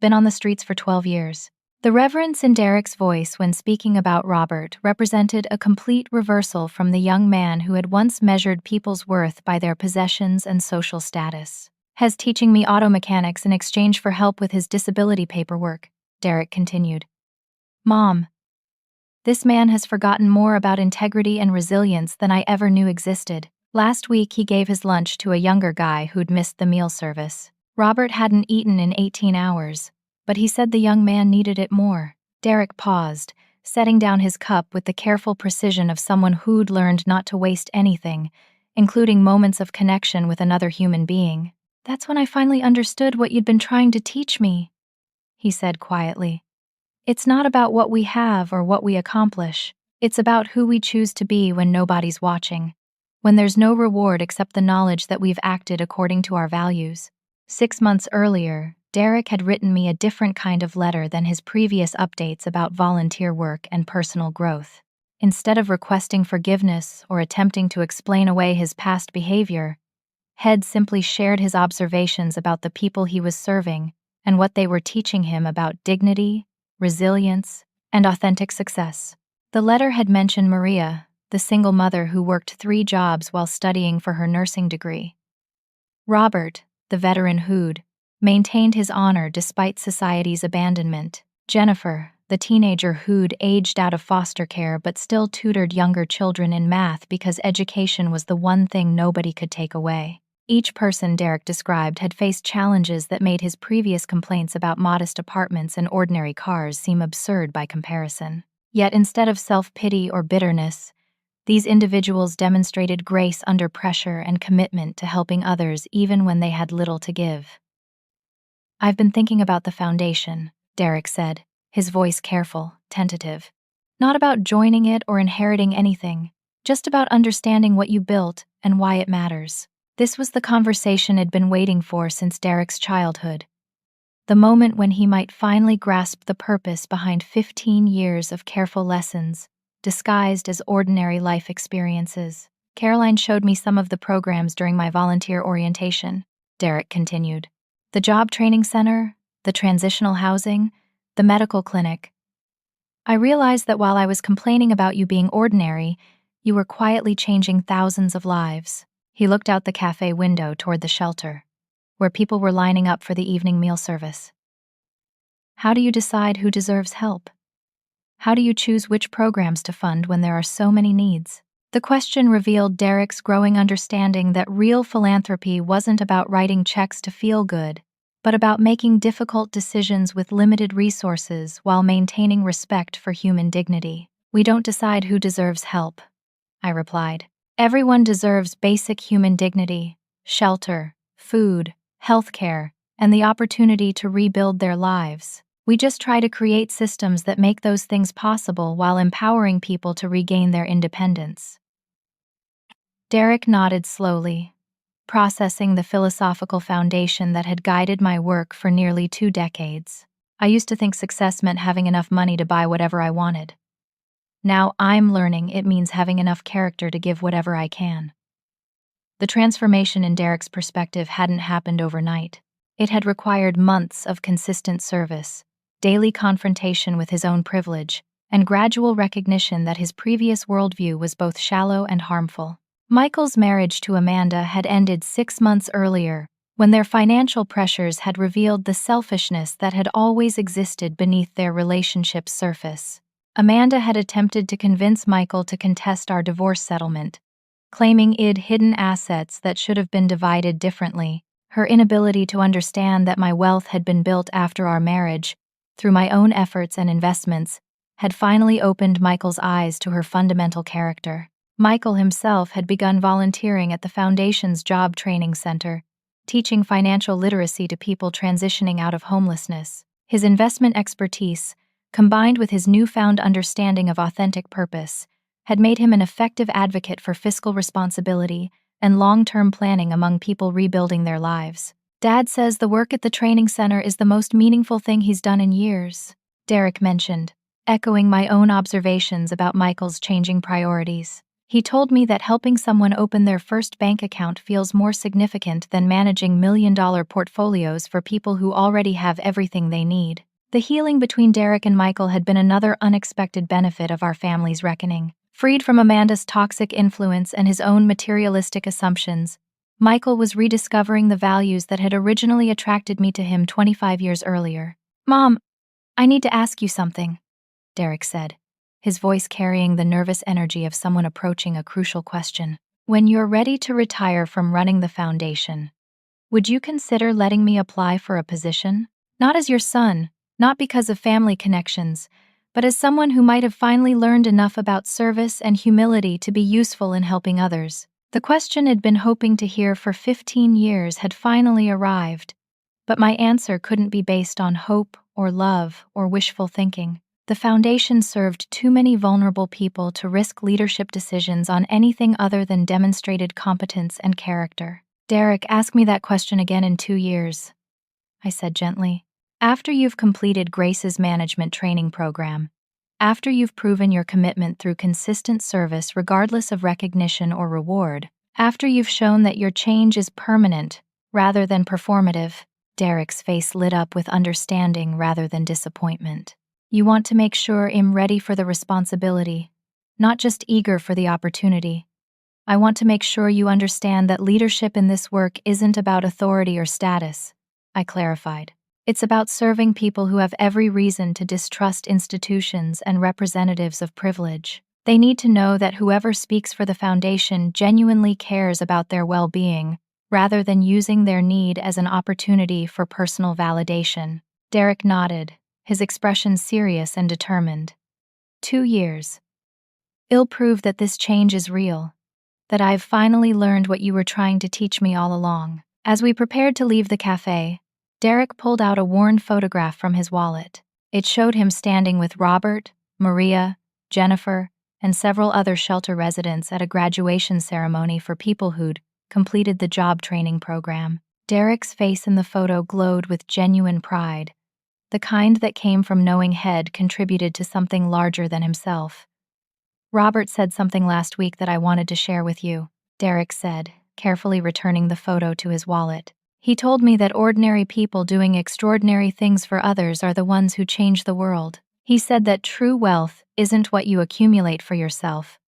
Been on the streets for 12 years. The reverence in Derek's voice when speaking about Robert represented a complete reversal from the young man who had once measured people's worth by their possessions and social status. Has teaching me auto mechanics in exchange for help with his disability paperwork, Derek continued. Mom, this man has forgotten more about integrity and resilience than I ever knew existed. Last week he gave his lunch to a younger guy who'd missed the meal service. Robert hadn't eaten in 18 hours. But he said the young man needed it more. Derek paused, setting down his cup with the careful precision of someone who'd learned not to waste anything, including moments of connection with another human being. That's when I finally understood what you'd been trying to teach me, he said quietly. It's not about what we have or what we accomplish. It's about who we choose to be when nobody's watching, when there's no reward except the knowledge that we've acted according to our values. 6 months earlier, Derek had written me a different kind of letter than his previous updates about volunteer work and personal growth. Instead of requesting forgiveness or attempting to explain away his past behavior, Head simply shared his observations about the people he was serving and what they were teaching him about dignity, resilience, and authentic success. The letter had mentioned Maria, the single mother who worked 3 jobs while studying for her nursing degree. Robert, the veteran who'd maintained his honor despite society's abandonment. Jennifer, the teenager who'd aged out of foster care but still tutored younger children in math because education was the one thing nobody could take away. Each person Derek described had faced challenges that made his previous complaints about modest apartments and ordinary cars seem absurd by comparison. Yet instead of self-pity or bitterness, these individuals demonstrated grace under pressure and commitment to helping others even when they had little to give. "I've been thinking about the foundation," Derek said, his voice careful, tentative. "Not about joining it or inheriting anything, just about understanding what you built and why it matters." This was the conversation he'd been waiting for since Derek's childhood. The moment when he might finally grasp the purpose behind 15 years of careful lessons, disguised as ordinary life experiences. "Caroline showed me some of the programs during my volunteer orientation," Derek continued. "The job training center, the transitional housing, the medical clinic. I realized that while I was complaining about you being ordinary, you were quietly changing thousands of lives." He looked out the cafe window toward the shelter, where people were lining up for the evening meal service. "How do you decide who deserves help? How do you choose which programs to fund when there are so many needs?" The question revealed Derek's growing understanding that real philanthropy wasn't about writing checks to feel good, but about making difficult decisions with limited resources while maintaining respect for human dignity. "We don't decide who deserves help," I replied. "Everyone deserves basic human dignity, shelter, food, healthcare, and the opportunity to rebuild their lives. We just try to create systems that make those things possible while empowering people to regain their independence." Derek nodded slowly, processing the philosophical foundation that had guided my work for nearly 2 decades. I used to think success meant having enough money to buy whatever I wanted. Now I'm learning it means having enough character to give whatever I can. The transformation in Derek's perspective hadn't happened overnight. It had required months of consistent service, daily confrontation with his own privilege, and gradual recognition that his previous worldview was both shallow and harmful. Michael's marriage to Amanda had ended 6 months earlier, when their financial pressures had revealed the selfishness that had always existed beneath their relationship's surface. Amanda had attempted to convince Michael to contest our divorce settlement, claiming I'd hidden assets that should have been divided differently. Her inability to understand that my wealth had been built after our marriage, through my own efforts and investments, had finally opened Michael's eyes to her fundamental character. Michael himself had begun volunteering at the Foundation's Job Training Center, teaching financial literacy to people transitioning out of homelessness. His investment expertise, combined with his newfound understanding of authentic purpose, had made him an effective advocate for fiscal responsibility and long-term planning among people rebuilding their lives. "Dad says the work at the training center is the most meaningful thing he's done in years," Derek mentioned, echoing my own observations about Michael's changing priorities. "He told me that helping someone open their first bank account feels more significant than managing million-dollar portfolios for people who already have everything they need." The healing between Derek and Michael had been another unexpected benefit of our family's reckoning. Freed from Amanda's toxic influence and his own materialistic assumptions, Michael was rediscovering the values that had originally attracted me to him 25 years earlier. "Mom, I need to ask you something," Derek said, his voice carrying the nervous energy of someone approaching a crucial question. "When you're ready to retire from running the foundation, would you consider letting me apply for a position? Not as your son, not because of family connections, but as someone who might have finally learned enough about service and humility to be useful in helping others." The question I'd been hoping to hear for 15 years had finally arrived, but my answer couldn't be based on hope or love or wishful thinking. The foundation served too many vulnerable people to risk leadership decisions on anything other than demonstrated competence and character. "Derek, ask me that question again in 2 years," I said gently. After you've completed Grace's management training program, after you've proven your commitment through consistent service regardless of recognition or reward, after you've shown that your change is permanent rather than performative. Derek's face lit up with understanding rather than disappointment. You want to make sure I'm ready for the responsibility, not just eager for the opportunity. I want to make sure you understand that leadership in this work isn't about authority or status, I clarified. It's about serving people who have every reason to distrust institutions and representatives of privilege. They need to know that whoever speaks for the foundation genuinely cares about their well-being, rather than using their need as an opportunity for personal validation. Derek nodded, his expression serious and determined. 2 years. It'll prove that this change is real, that I've finally learned what you were trying to teach me all along. As we prepared to leave the cafe, Derek pulled out a worn photograph from his wallet. It showed him standing with Robert, Maria, Jennifer, and several other shelter residents at a graduation ceremony for people who'd completed the job training program. Derek's face in the photo glowed with genuine pride, the kind that came from knowing he'd contributed to something larger than himself. Robert said something last week that I wanted to share with you, Derek said, carefully returning the photo to his wallet. He told me that ordinary people doing extraordinary things for others are the ones who change the world. He said that true wealth isn't what you accumulate for yourself,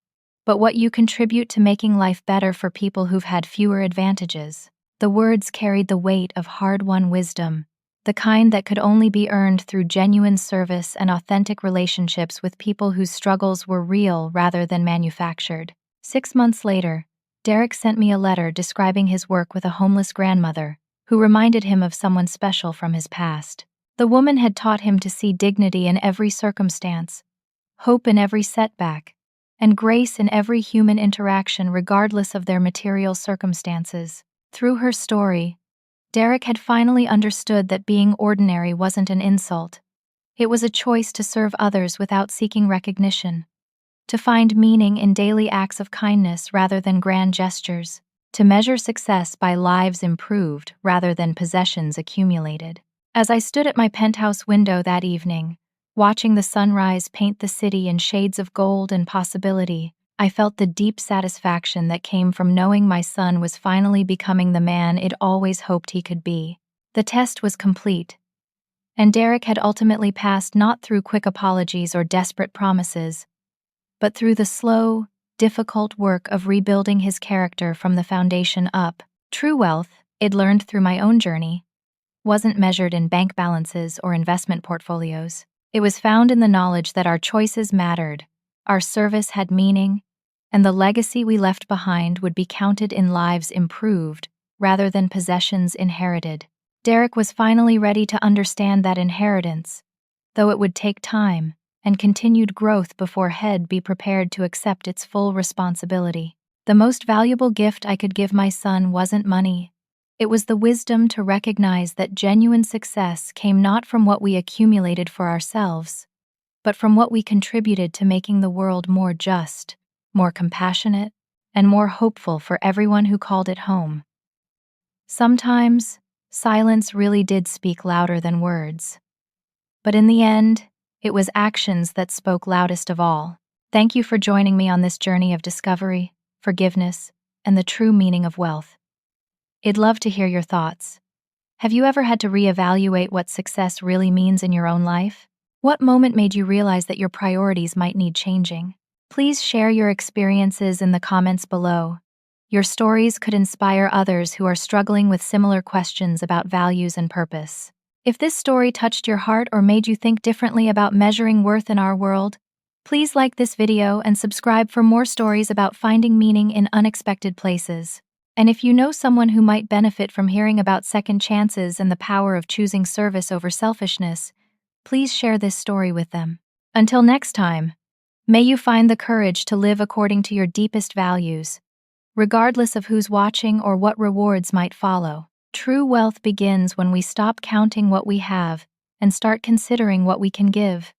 but what you contribute to making life better for people who've had fewer advantages. The words carried the weight of hard-won wisdom, the kind that could only be earned through genuine service and authentic relationships with people whose struggles were real rather than manufactured. 6 months later, Derek sent me a letter describing his work with a homeless grandmother, who reminded him of someone special from his past. The woman had taught him to see dignity in every circumstance, hope in every setback, and grace in every human interaction regardless of their material circumstances. Through her story, Derek had finally understood that being ordinary wasn't an insult. It was a choice to serve others without seeking recognition, to find meaning in daily acts of kindness rather than grand gestures, to measure success by lives improved rather than possessions accumulated. As I stood at my penthouse window that evening, watching the sunrise paint the city in shades of gold and possibility, I felt the deep satisfaction that came from knowing my son was finally becoming the man I'd always hoped he could be. The test was complete, and Derek had ultimately passed not through quick apologies or desperate promises, but through the slow, difficult work of rebuilding his character from the foundation up. True wealth, I'd learned through my own journey, wasn't measured in bank balances or investment portfolios. It was found in the knowledge that our choices mattered, our service had meaning, and the legacy we left behind would be counted in lives improved rather than possessions inherited. Derek was finally ready to understand that inheritance, though it would take time and continued growth before he'd be prepared to accept its full responsibility. The most valuable gift I could give my son wasn't money. It was the wisdom to recognize that genuine success came not from what we accumulated for ourselves, but from what we contributed to making the world more just, more compassionate, and more hopeful for everyone who called it home. Sometimes, silence really did speak louder than words. But in the end, it was actions that spoke loudest of all. Thank you for joining me on this journey of discovery, forgiveness, and the true meaning of wealth. I'd love to hear your thoughts. Have you ever had to reevaluate what success really means in your own life? What moment made you realize that your priorities might need changing? Please share your experiences in the comments below. Your stories could inspire others who are struggling with similar questions about values and purpose. If this story touched your heart or made you think differently about measuring worth in our world, please like this video and subscribe for more stories about finding meaning in unexpected places. And if you know someone who might benefit from hearing about second chances and the power of choosing service over selfishness, please share this story with them. Until next time, may you find the courage to live according to your deepest values, regardless of who's watching or what rewards might follow. True wealth begins when we stop counting what we have and start considering what we can give.